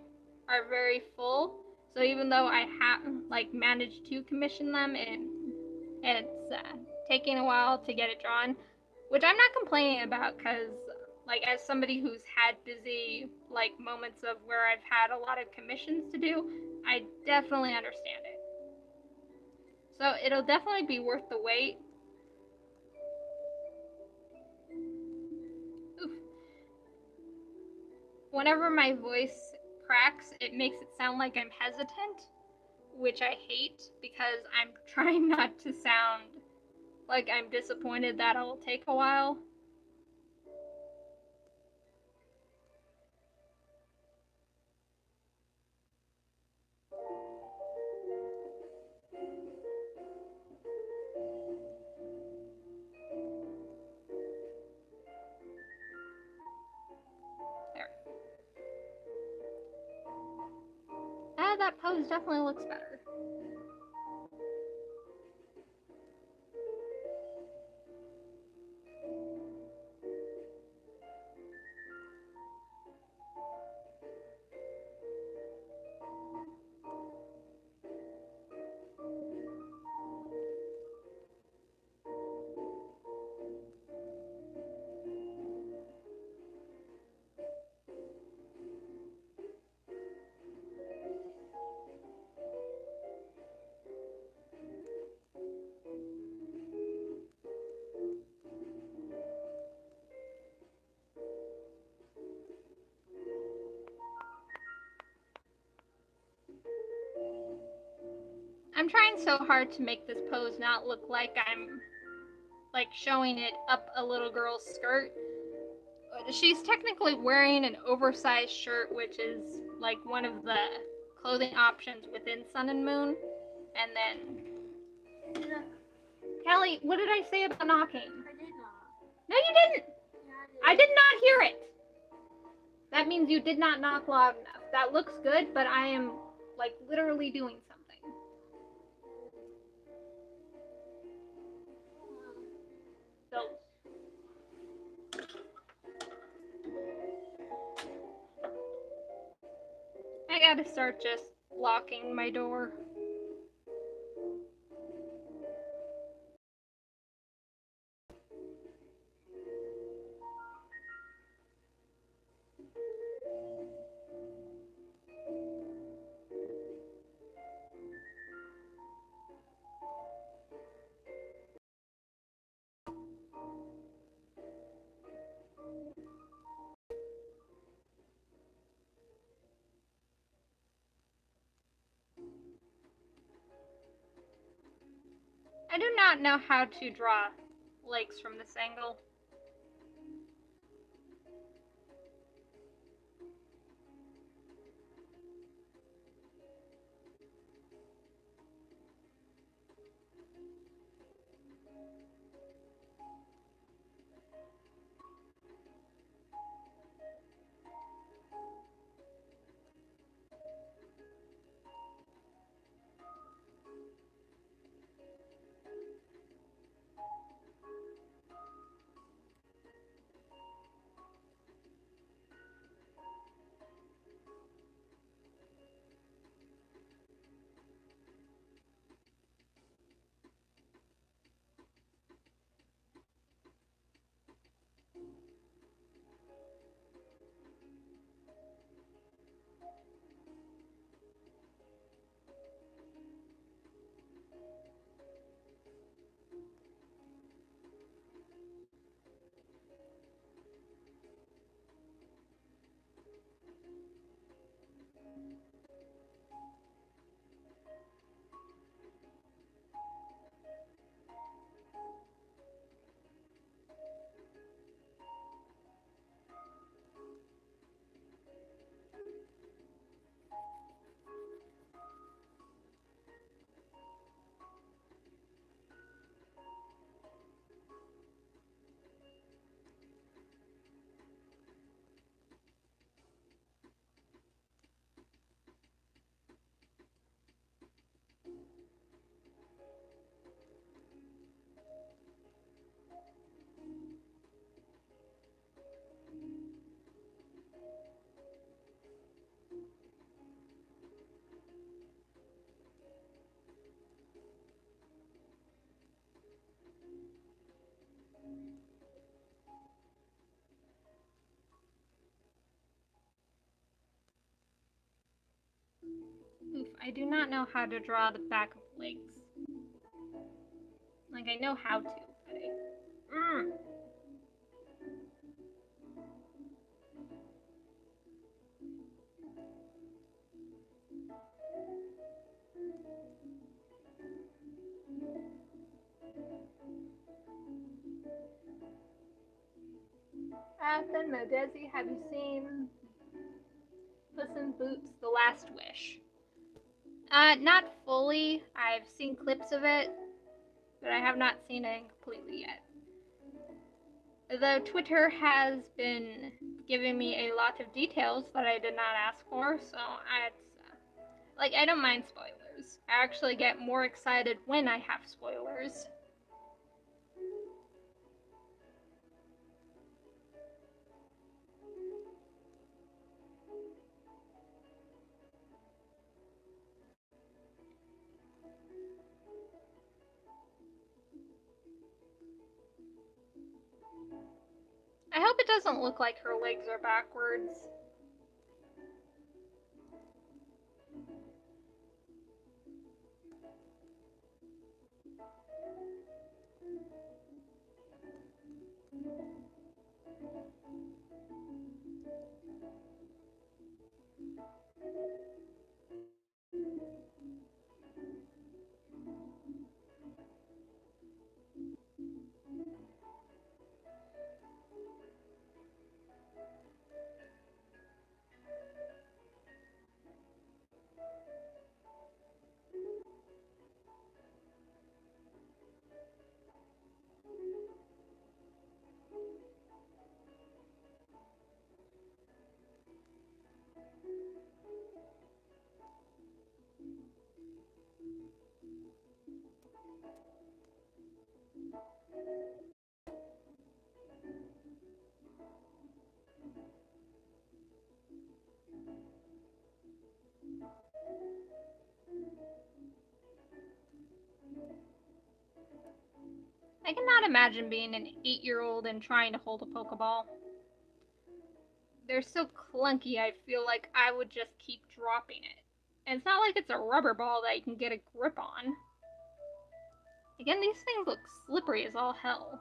are very full. So even though I have, like, managed to commission them, it's taking a while to get it drawn, which I'm not complaining about, because, like, as somebody who's had busy, like, moments of where I've had a lot of commissions to do, I definitely understand it. So it'll definitely be worth the wait. Oof. Whenever my voice cracks, it makes it sound like I'm hesitant, which I hate, because I'm trying not to sound like I'm disappointed that it'll take a while. There. That pose definitely looks better. I'm trying so hard to make this pose not look like I'm, like, showing it up a little girl's skirt. She's technically wearing an oversized shirt, which is, like, one of the clothing options within Sun and Moon. And then... Kelly, what did I say about knocking? I did not. No, you didn't! Yeah, I did not hear it! That means you did not knock loud enough. That looks good, but I am, like, literally doing something. So, I gotta start just locking my door. I do not know how to draw legs from this angle. I do not know how to draw the back of legs. Like, I know how to, but Then Modesi, have you seen Puss in Boots: The Last Wish? Not fully. I've seen clips of it, but I have not seen it completely yet. Though Twitter has been giving me a lot of details that I did not ask for, so I don't mind spoilers. I actually get more excited when I have spoilers. I hope it doesn't look like her legs are backwards. I cannot imagine being an 8-year-old and trying to hold a Pokeball. They're so clunky, I feel like I would just keep dropping it. And it's not like it's a rubber ball that you can get a grip on. Again, these things look slippery as all hell.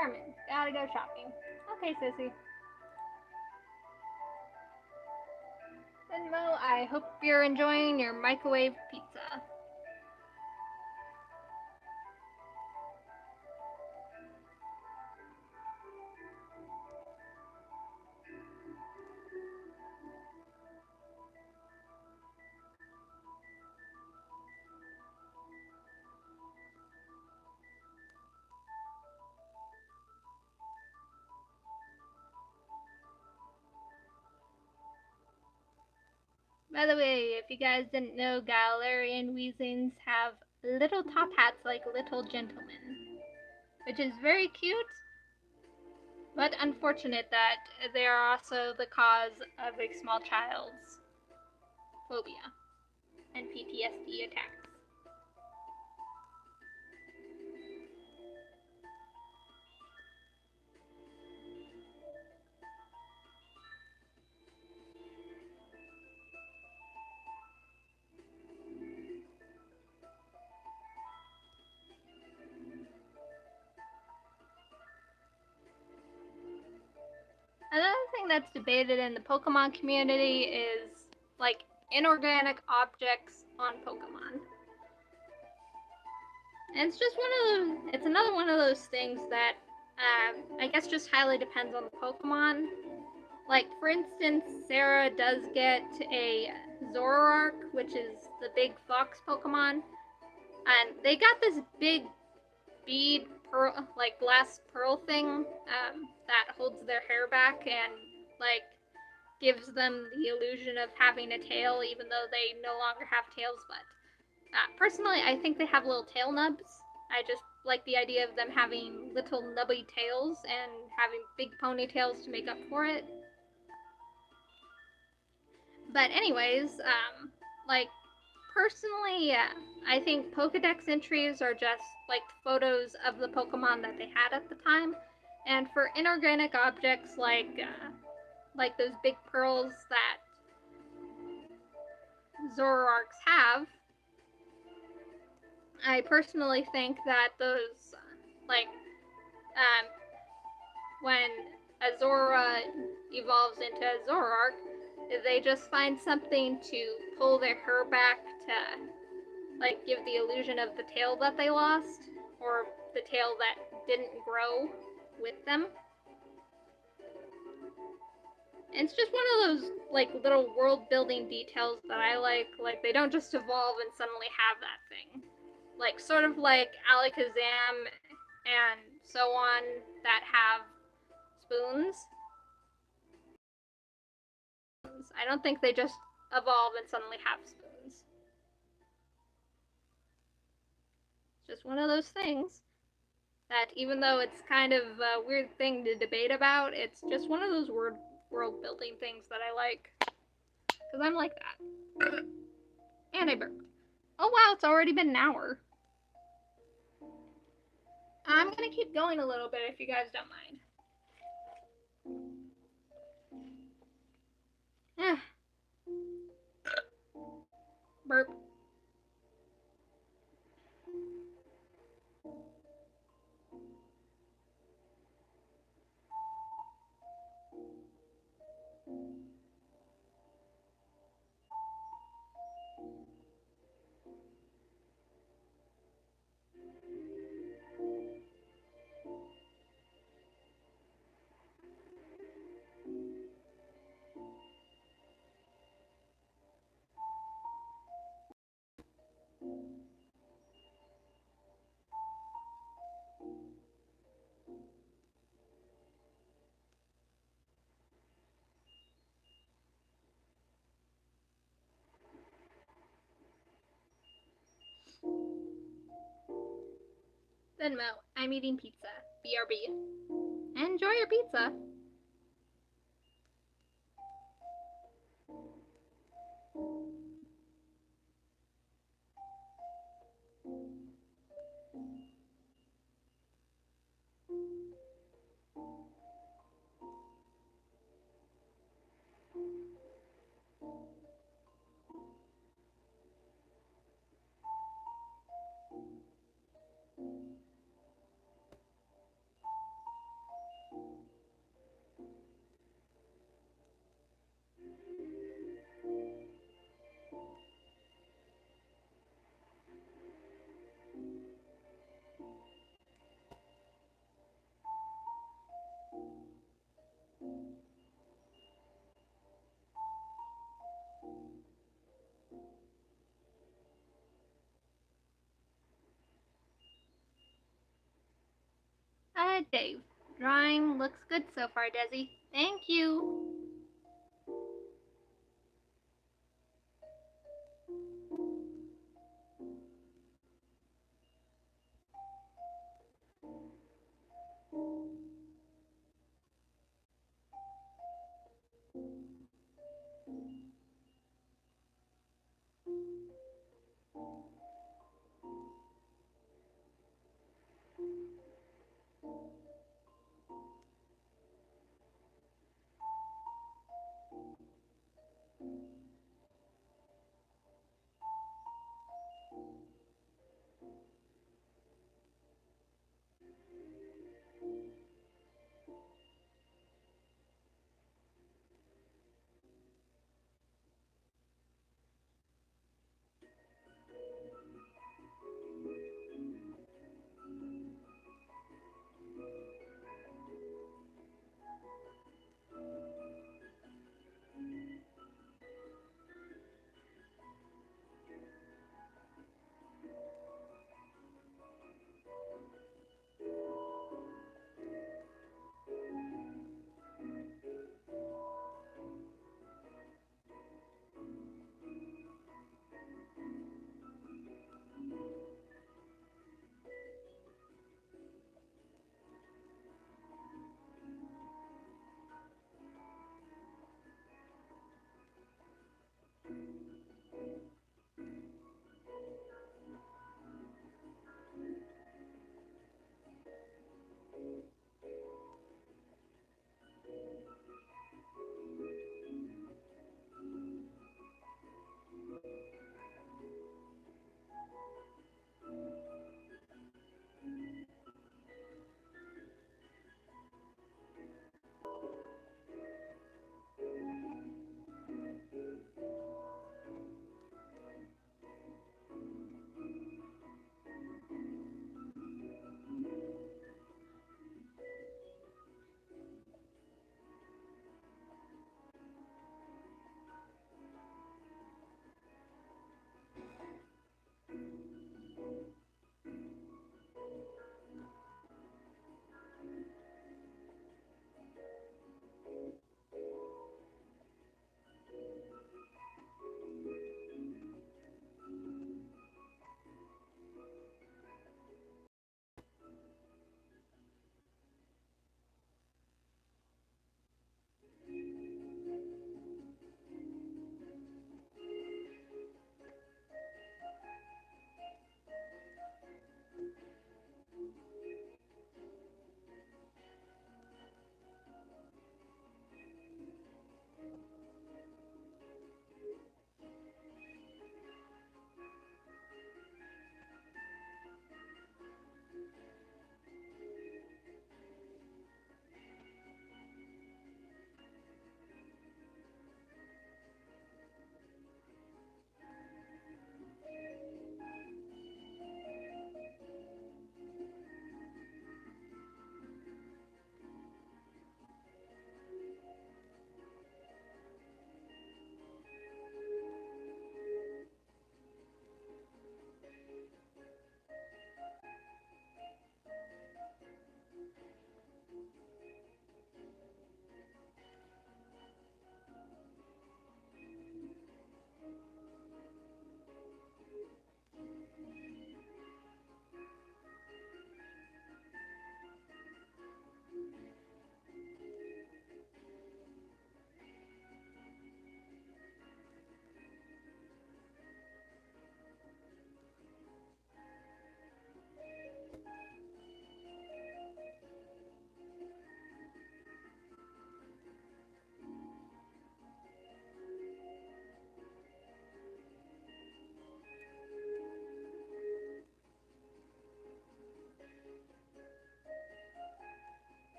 Carmen, gotta go shopping. Okay, sissy. And Mo, I hope you're enjoying your microwave pizza. By the way, if you guys didn't know, Galarian Weezings have little top hats like little gentlemen, which is very cute, but unfortunate that they are also the cause of a small child's phobia and PTSD attacks. Another thing that's debated in the Pokemon community is like inorganic objects on Pokemon. And it's just it's another one of those things that I guess just highly depends on the Pokemon. Like, for instance, Sarah does get a Zoroark, which is the big fox Pokemon, and they got this big bead pearl, like glass pearl thing that holds their hair back and like gives them the illusion of having a tail, even though they no longer have tails. But personally, I think they have little tail nubs. I just like the idea of them having little nubby tails and having big ponytails to make up for it. But anyways, like, personally, I think Pokedex entries are just like photos of the Pokemon that they had at the time. And for inorganic objects like those big pearls that Zoroarks have, I personally think that those, when a Zora evolves into a Zoroark, they just find something to pull their hair back to, like, give the illusion of the tail that they lost, or the tail that didn't grow with them. And it's just one of those, like, little world-building details that I like. Like, they don't just evolve and suddenly have that thing. Like, sort of like Alakazam and so on that have spoons. I don't think they just evolve and suddenly have spoons. It's just one of those things that, even though it's kind of a weird thing to debate about, it's just one of those world building things that I like. Because I'm like that. And I burped. Oh wow, it's already been an hour. I'm gonna keep going a little bit if you guys don't mind. Burp. Venmo, I'm eating pizza. BRB. Enjoy your pizza. Dave. Drawing looks good so far, Desi. Thank you.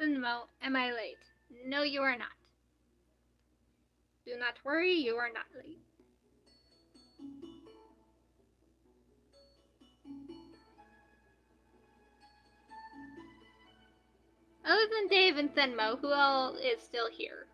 Unmo, am I late? No, you are not. Do not worry, you are not late. Other than Dave and Thenmo, who else is still here?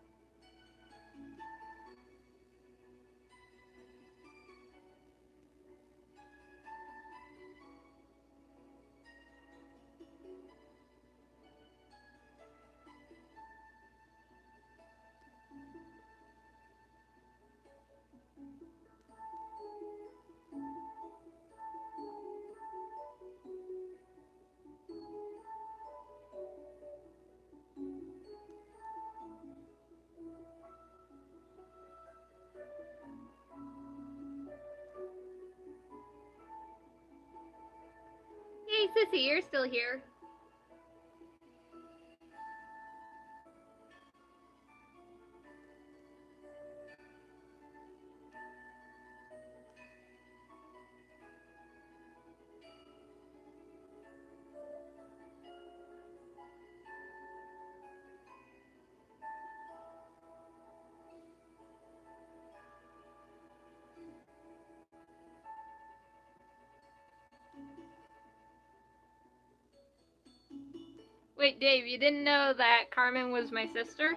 Hey, Sissy, you're still here. Wait, Dave, you didn't know that Carmen was my sister?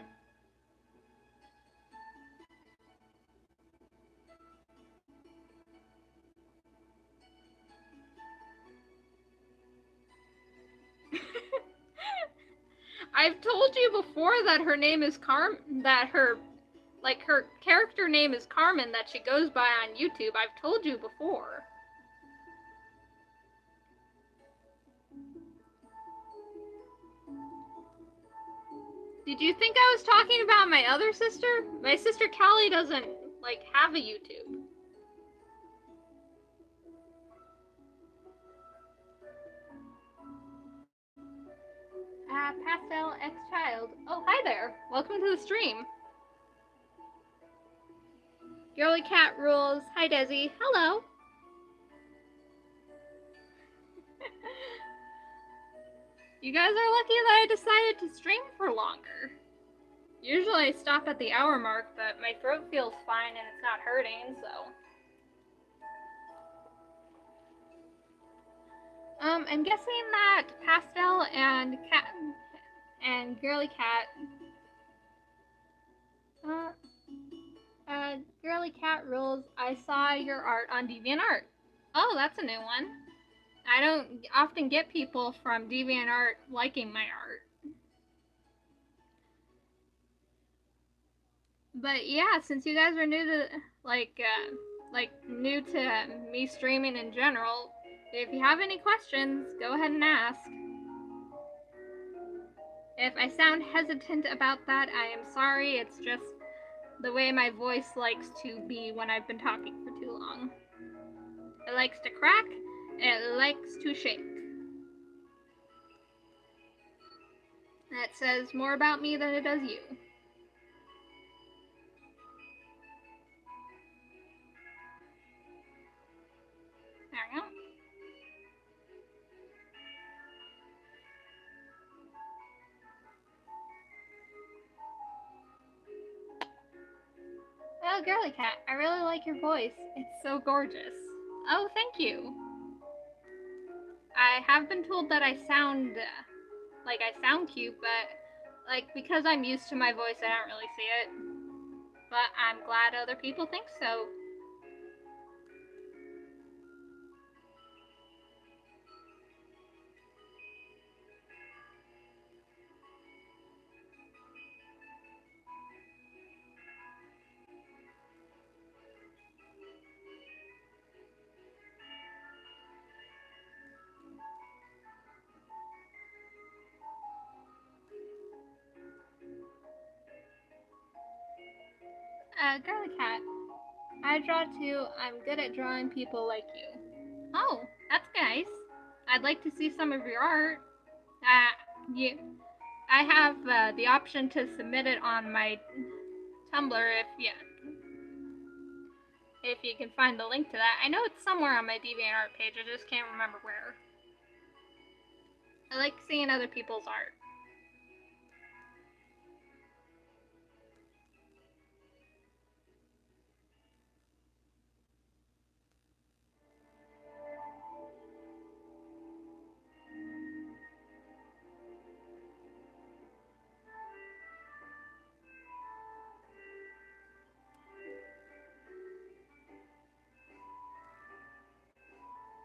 I've told you before that her name is her character name is Carmen that she goes by on YouTube. I've told you before. Did you think I was talking about my other sister? My sister Callie doesn't, have a YouTube. Pastel X Child. Oh, hi there. Welcome to the stream. Girly Cat Rules. Hi, Desi. Hello. You guys are lucky that I decided to stream for longer. Usually I stop at the hour mark, but my throat feels fine and it's not hurting, so. I'm guessing that Pastel and Girly Cat. Girly Cat Rules. I saw your art on DeviantArt. Oh, that's a new one. I don't often get people from DeviantArt liking my art. But yeah, since you guys are new to new to me streaming in general, if you have any questions, go ahead and ask. If I sound hesitant about that, I am sorry. It's just the way my voice likes to be when I've been talking for too long. It likes to crack, it likes to shake. That says more about me than it does you. There we go. Oh, Girly Cat, I really like your voice. It's so gorgeous. Oh, thank you. I have been told that I sound cute, but because I'm used to my voice, I don't really see it. But I'm glad other people think so. Girly Cat, I draw too. I'm good at drawing people like you. Oh, that's nice. I'd like to see some of your art. I have the option to submit it on my Tumblr if you can find the link to that. I know it's somewhere on my DeviantArt page. I just can't remember where. I like seeing other people's art.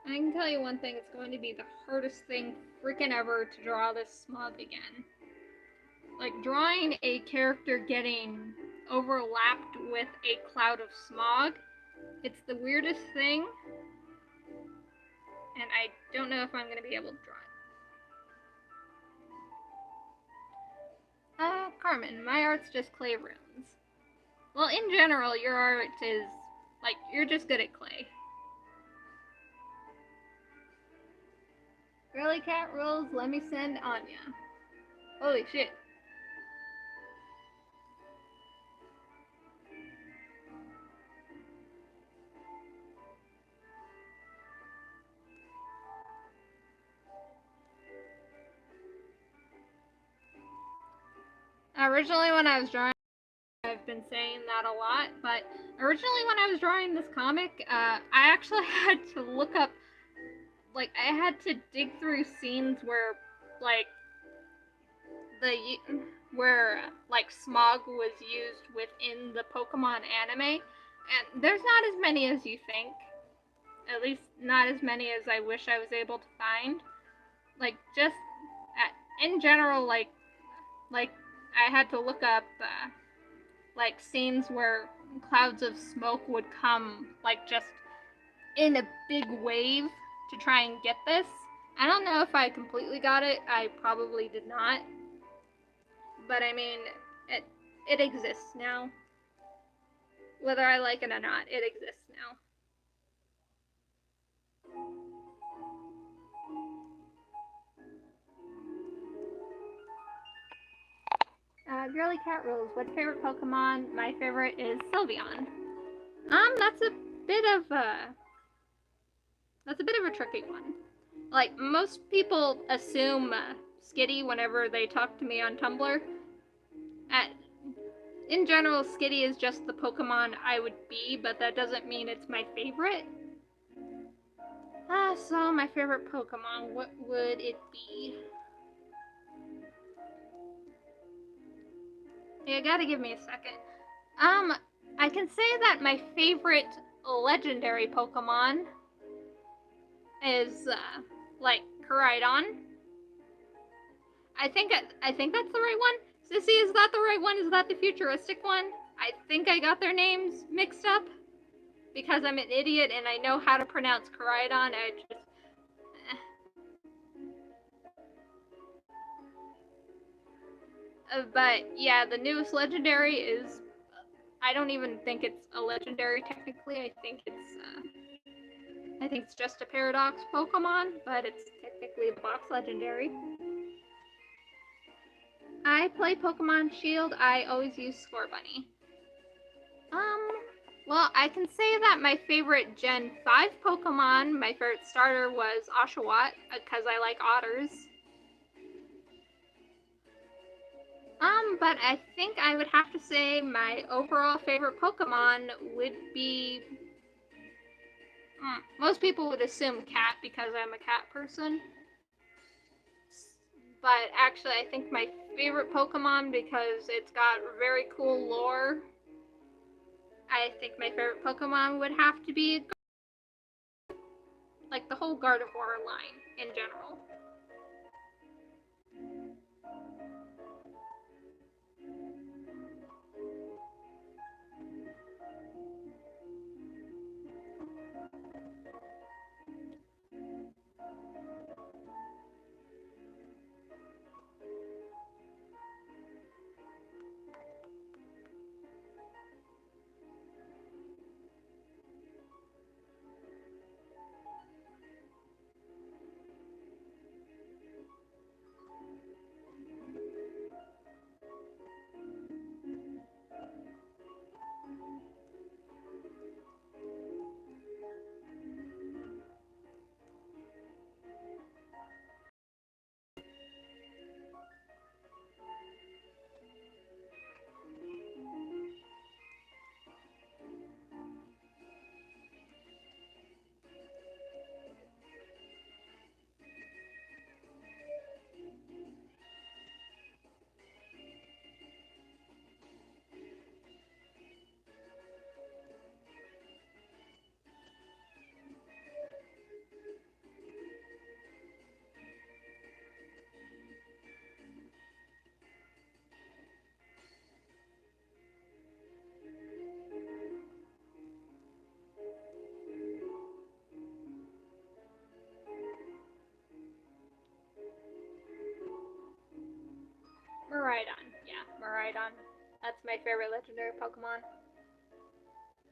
I can tell you one thing, it's going to be the hardest thing freaking ever to draw this smog again. Like, drawing a character getting overlapped with a cloud of smog, it's the weirdest thing, and I don't know if I'm going to be able to draw it. Carmen, my art's just clay runes. Well, in general, your art is, like, you're just good at clay. Girly cat rules, let me send Anya. Holy shit. Originally when I was drawing, I've been saying that a lot, but originally when I was drawing this comic, I actually had to look up, like, I had to dig through scenes where, like, like, smog was used within the Pokemon anime, and there's not as many as you think. At least not as many as I wish I was able to find. Like, just, in general, like, I had to look up, like, scenes where clouds of smoke would come, like, just in a big wave to try and get this. I don't know if I completely got it. I probably did not. But, I mean, it exists now. Whether I like it or not, it exists now. Girly cat rules. What favorite Pokemon? My favorite is Sylveon. That's a bit of a tricky one. Like, most people assume Skitty whenever they talk to me on Tumblr. In general, Skitty is just the Pokemon I would be, but that doesn't mean it's my favorite. So my favorite Pokemon, what would it be? You gotta give me a second. I can say that my favorite legendary Pokemon is, like, Koraidon. I think that's the right one. Sissy, is that the right one? Is that the futuristic one? I think I got their names mixed up because I'm an idiot and I know how to pronounce Koraidon. I just... But yeah, the newest legendary is... I don't even think it's a legendary technically. I think it's just a Paradox Pokemon, but it's technically a box legendary. I play Pokemon Shield. I always use Scorbunny. Well, I can say that my favorite Gen 5 Pokemon, my favorite starter was Oshawott, because I like otters. But I think I would have to say my overall favorite Pokemon would be... most people would assume cat because I'm a cat person. But actually, I think my favorite Pokemon, because it's got very cool lore, I think my favorite Pokemon would have to be... like, the whole Gardevoir line in general. my favorite legendary Pokemon.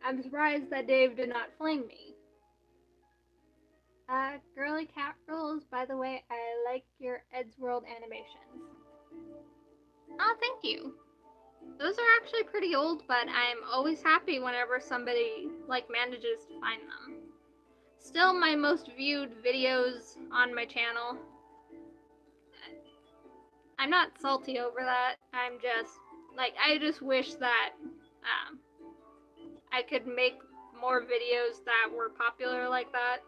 I'm surprised that Dave did not flame me. Girly Cat Rules, by the way, I like your Eddsworld animations. Oh, thank you. Those are actually pretty old, but I'm always happy whenever somebody, manages to find them. Still my most viewed videos on my channel. I'm not salty over that. I'm just, I just wish that, I could make more videos that were popular like that.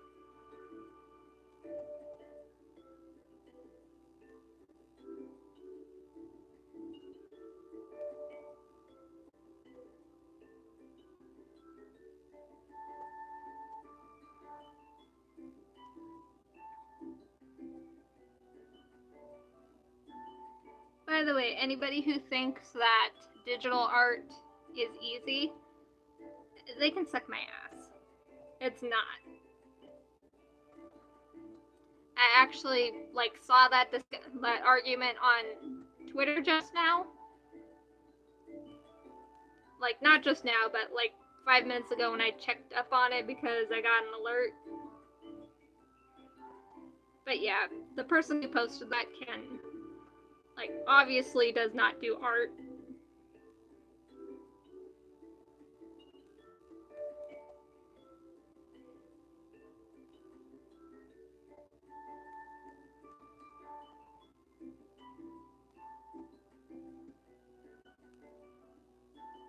By the way, anybody who thinks that digital art is easy, they can suck my ass. It's not. I actually saw that argument on Twitter just now. Not just now, but 5 minutes ago when I checked up on it because I got an alert. But yeah, the person who posted that can, obviously does not do art.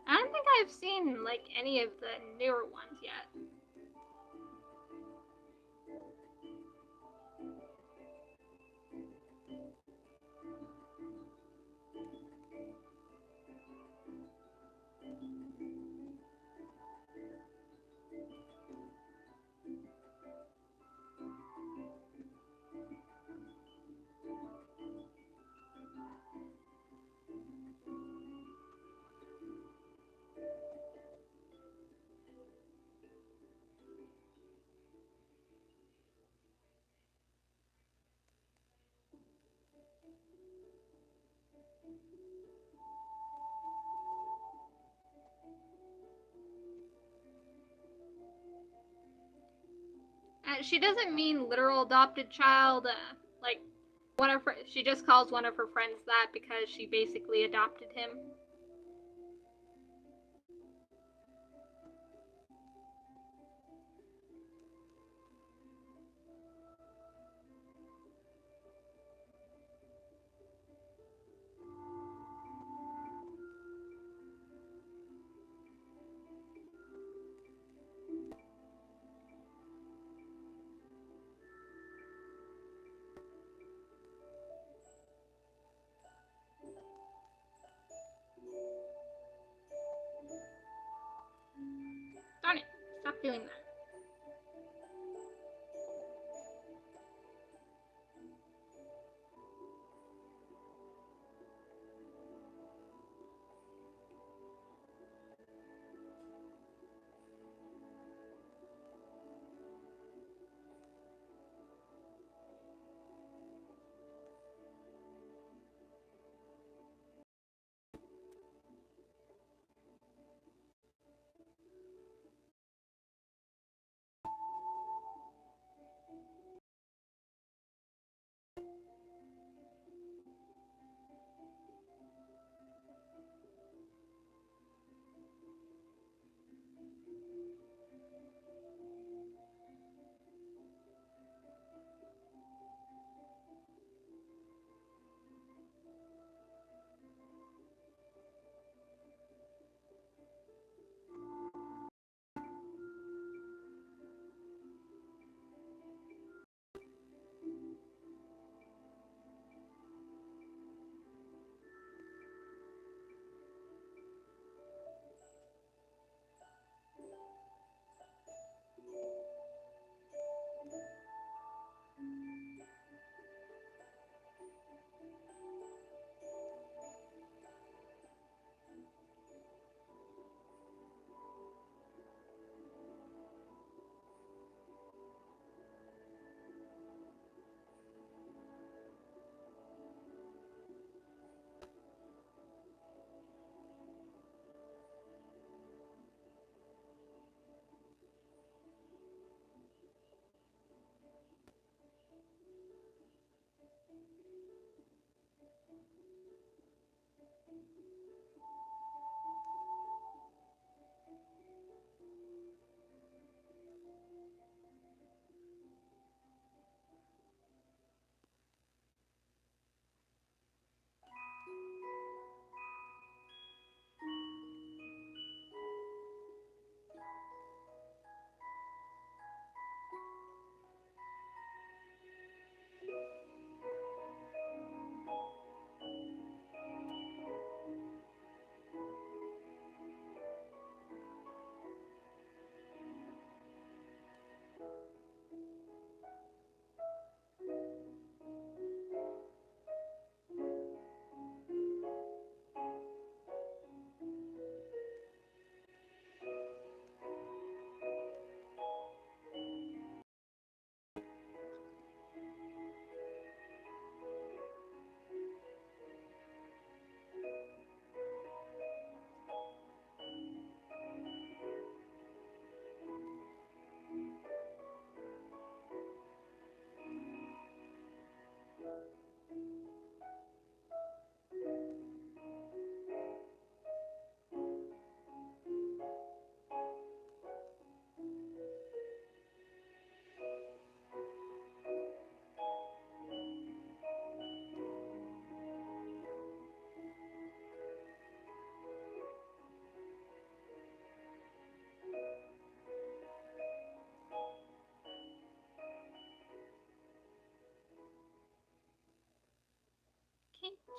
I don't think I've seen any of the newer ones yet. She doesn't mean literal adopted child. She just calls one of her friends that because she basically adopted him. Darn it, stop doing that.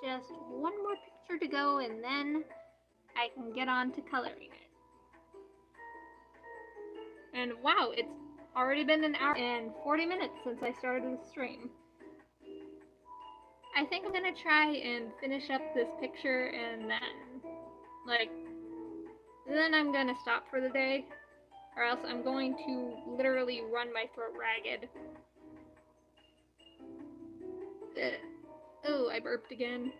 just one more picture to go, and then I can get on to coloring it. And wow, it's already been an hour and 40 minutes since I started the stream. I think I'm gonna try and finish up this picture and then I'm gonna stop for the day, or else I'm going to literally run my throat ragged. Oh, I burped again.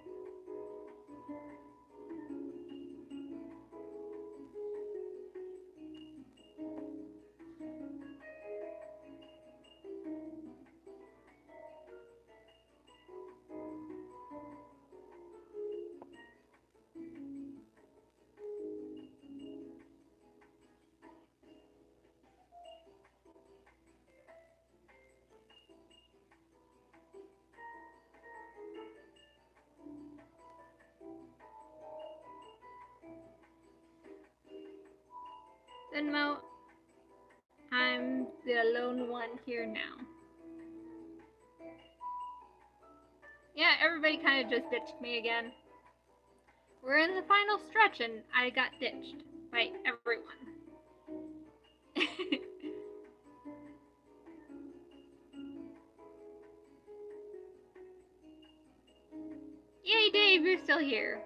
Venmo, I'm the lone one here now. Yeah, everybody kind of just ditched me again. We're in the final stretch and I got ditched by everyone. Yay, Dave, you're still here.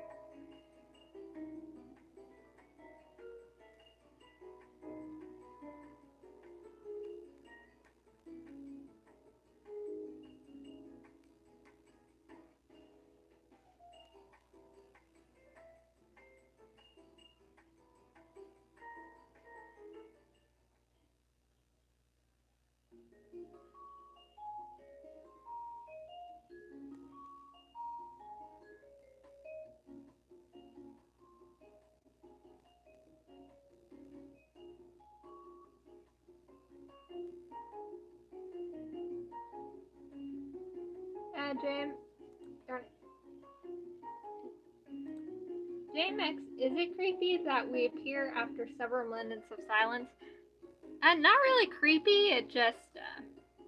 JMX, is it creepy that we appear after several minutes of silence? Not really creepy, it just,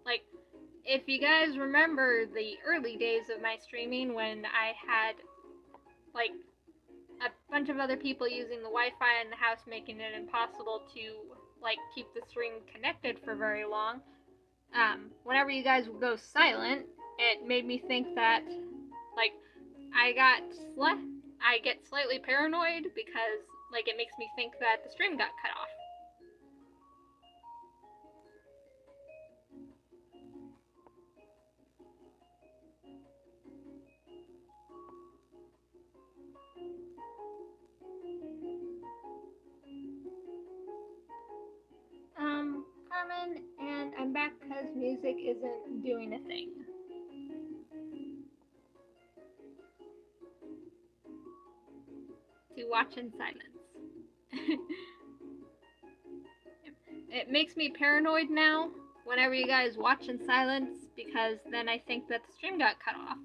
like, if you guys remember the early days of my streaming when I had, like, a bunch of other people using the Wi-Fi in the house, making it impossible to, like, keep the stream connected for very long, whenever you guys would go silent, it made me think that, like, I get slightly paranoid because, like, it makes me think that the stream got cut off. Carmen, and I'm back because music isn't doing a thing. To watch in silence. It makes me paranoid now whenever you guys watch in silence, because then I think that the stream got cut off.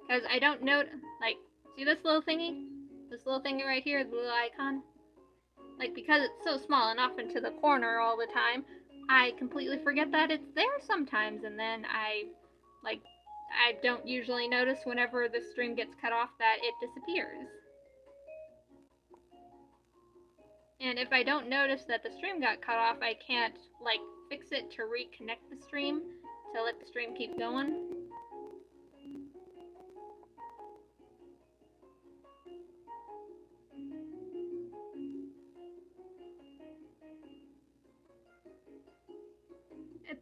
Because I don't know, like, see this little thingy? This little thingy right here, the little icon? Like, because it's so small and off into the corner all the time, I completely forget that it's there sometimes, and then I don't usually notice whenever the stream gets cut off that it disappears. And if I don't notice that the stream got cut off, I can't, like, fix it to reconnect the stream to let the stream keep going.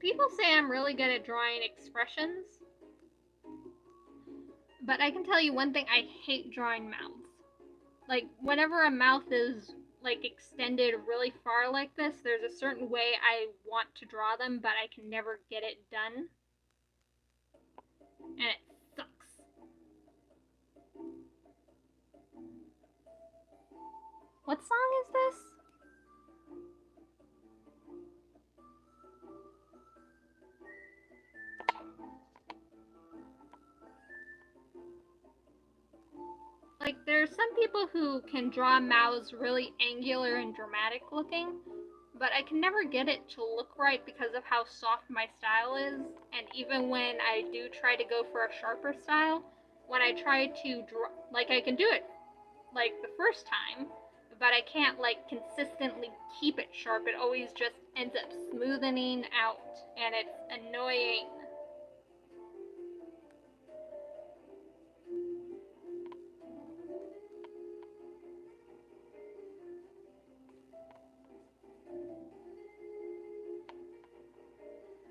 People say I'm really good at drawing expressions, but I can tell you one thing, I hate drawing mouths. Like, whenever a mouth is, like, extended really far like this, there's a certain way I want to draw them, but I can never get it done. And it sucks. What song is this? Like, there's some people who can draw mouths really angular and dramatic looking, but I can never get it to look right because of how soft my style is, and even when I do try to go for a sharper style, when I try to draw, like I can do it like the first time, but I can't like consistently keep it sharp. It always just ends up smoothing out, and it's annoying.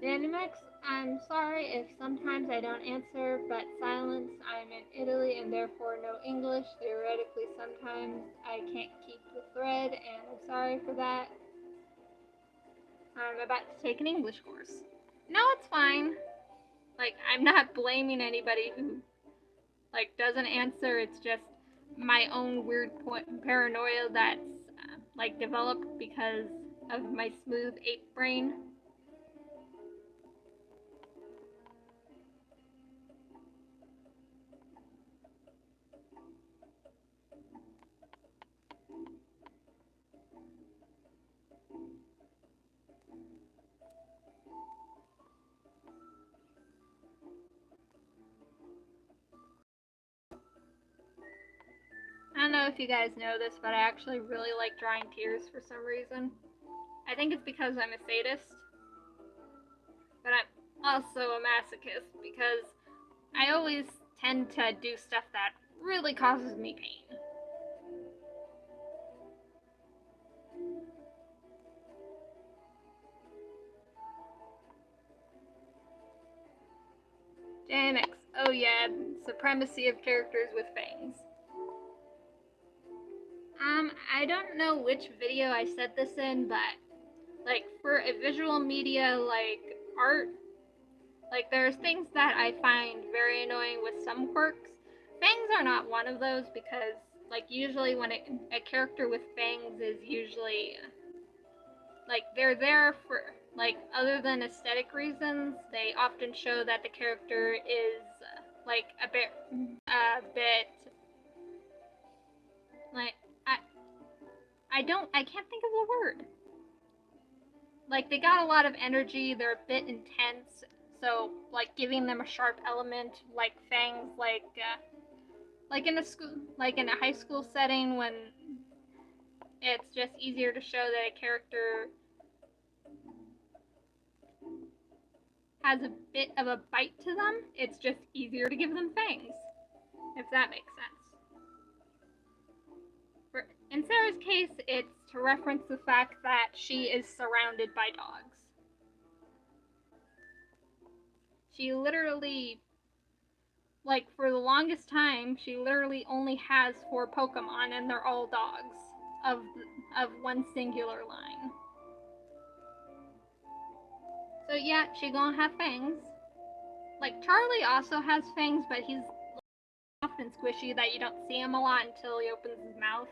Dynamax, I'm sorry if sometimes I don't answer, but silence, I'm in Italy and therefore no English. Theoretically, sometimes I can't keep the thread, and I'm sorry for that. I'm about to take an English course. No, it's fine. Like, I'm not blaming anybody who, like, doesn't answer. It's just my own weird paranoia that's, like, developed because of my smooth ape brain. I don't know if you guys know this, but I actually really like drawing tears for some reason. I think it's because I'm a sadist, but I'm also a masochist because I always tend to do stuff that really causes me pain. JMX, oh yeah, supremacy of characters with fangs. I don't know which video I said this in, but like for a visual media like art, like there's things that I find very annoying with some quirks. Fangs are not one of those because like usually when a character with fangs is usually like they're there for like other than aesthetic reasons, they often show that the character is like a bit like I can't think of the word. Like they got a lot of energy, they're a bit intense, so like giving them a sharp element like fangs like in a school like in a high school setting when it's just easier to show that a character has a bit of a bite to them, it's just easier to give them fangs, if that makes sense. In Sarah's case, it's to reference the fact that she is surrounded by dogs. She literally, like, for the longest time, she literally only has 4 Pokemon, and they're all dogs of one singular line. So yeah, she gonna have fangs. Like, Charlie also has fangs, but he's soft and squishy that you don't see him a lot until he opens his mouth.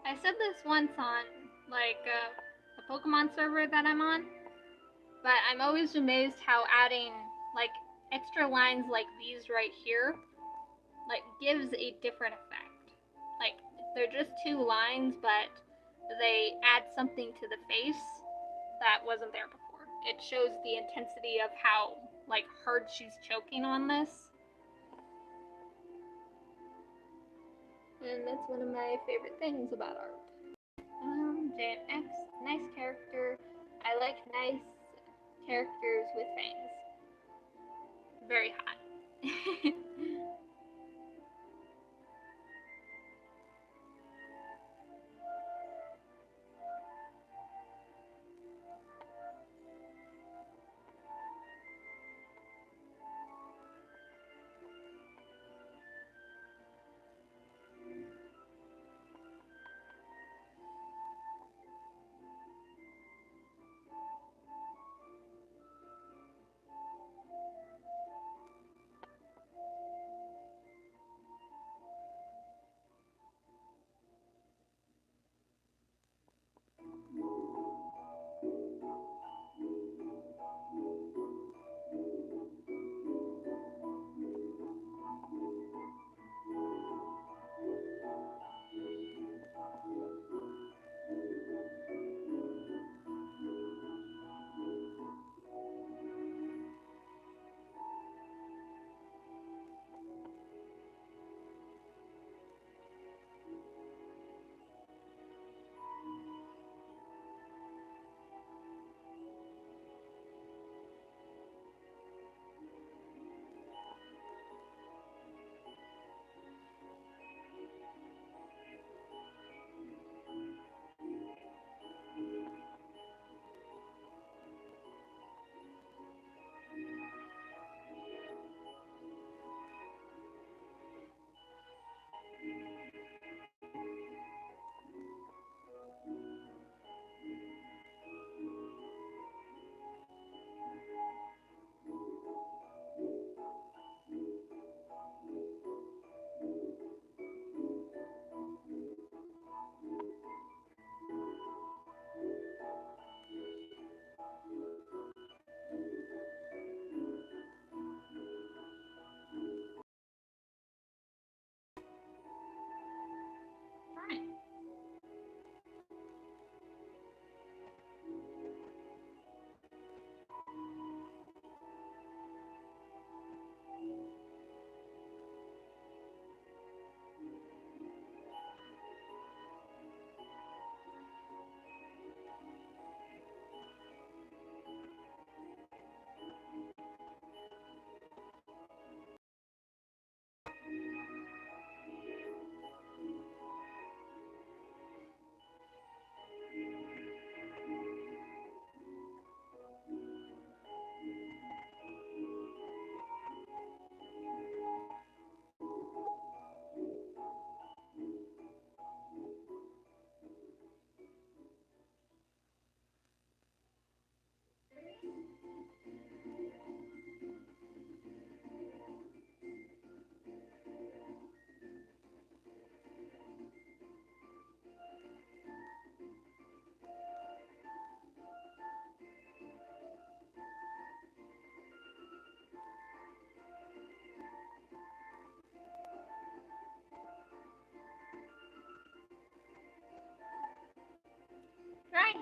I said this once on, like, a Pokemon server that I'm on, but I'm always amazed how adding, like, extra lines like these right here, like, gives a different effect. Like, they're just 2 lines, but they add something to the face that wasn't there before. It shows the intensity of how, like, hard she's choking on this. And that's one of my favorite things about art. JMX, nice character. I like nice characters with fangs. Very hot.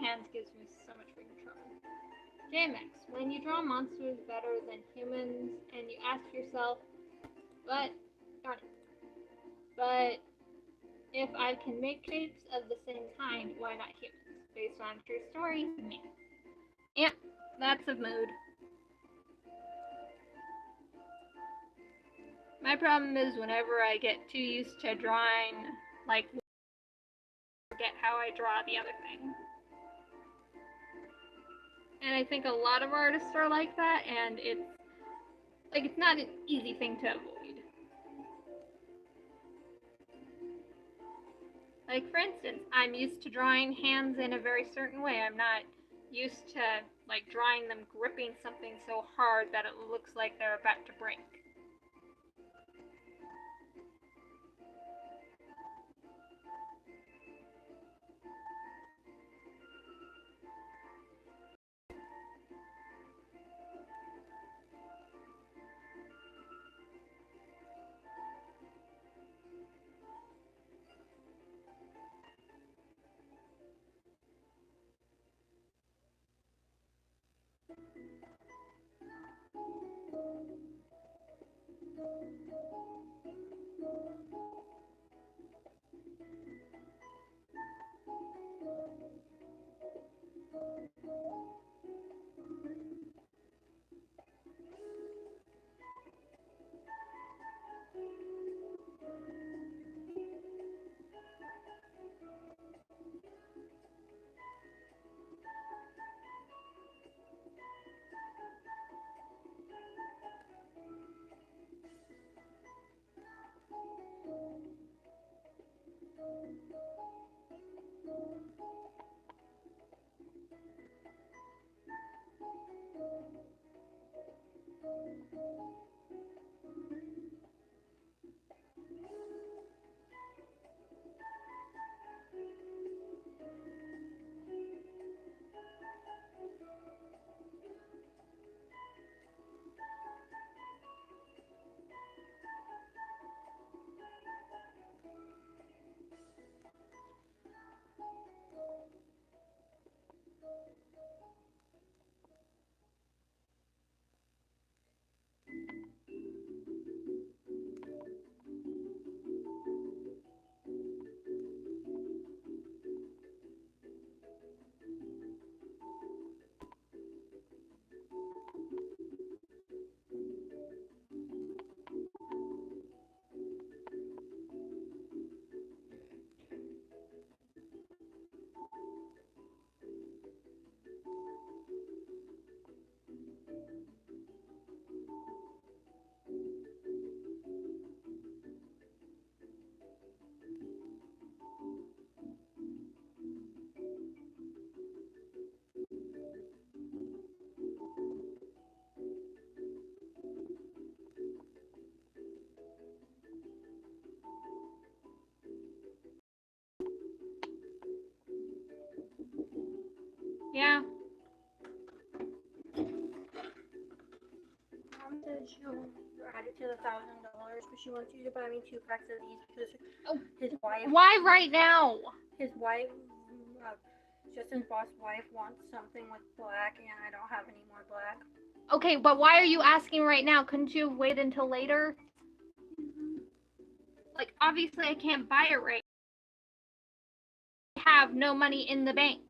hands gives me so much freaking trouble. JMX, when you draw monsters better than humans and you ask yourself, but, darn it, but if I can make shapes of the same kind, why not humans? Based on true story, me. Yep, that's a mood. My problem is whenever I get too used to drawing, like, forget how I draw the other thing. And I think a lot of artists are like that, and it's not an easy thing to avoid. Like, for instance, I'm used to drawing hands in a very certain way. I'm not used to, like, drawing them gripping something so hard that it looks like they're about to break. Yeah. Mom said she'll add it to the $1,000, but she wants you to buy me 2 packs of these because his wife. Why right now? His wife, Justin's boss wife, wants something with black, and I don't have any more black. Okay, but why are you asking right now? Couldn't you wait until later? Like, obviously I can't buy it right now. I have no money in the bank.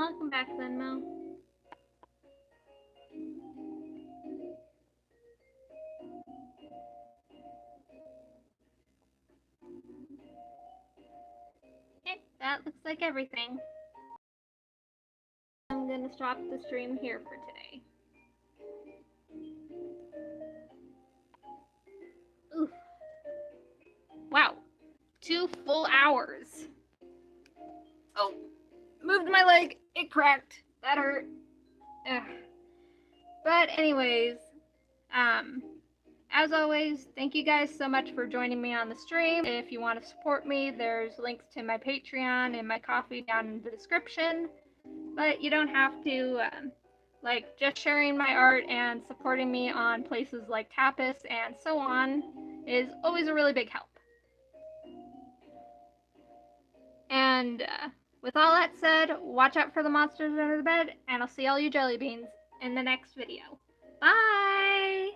Welcome back, Zenmo. Okay, that looks like everything. I'm gonna stop the stream here for today. Oof. Wow, 2 full hours. Oh, moved my leg, it cracked, that hurt. Ugh. But anyways, as always, thank you guys so much for joining me on the stream. If you want to support me, there's links to my Patreon and my Ko-fi down in the description. But you don't have to, like, just sharing my art and supporting me on places like Tapastic and so on is always a really big help. And with all that said, watch out for the monsters under the bed, and I'll see all you jelly beans in the next video. Bye!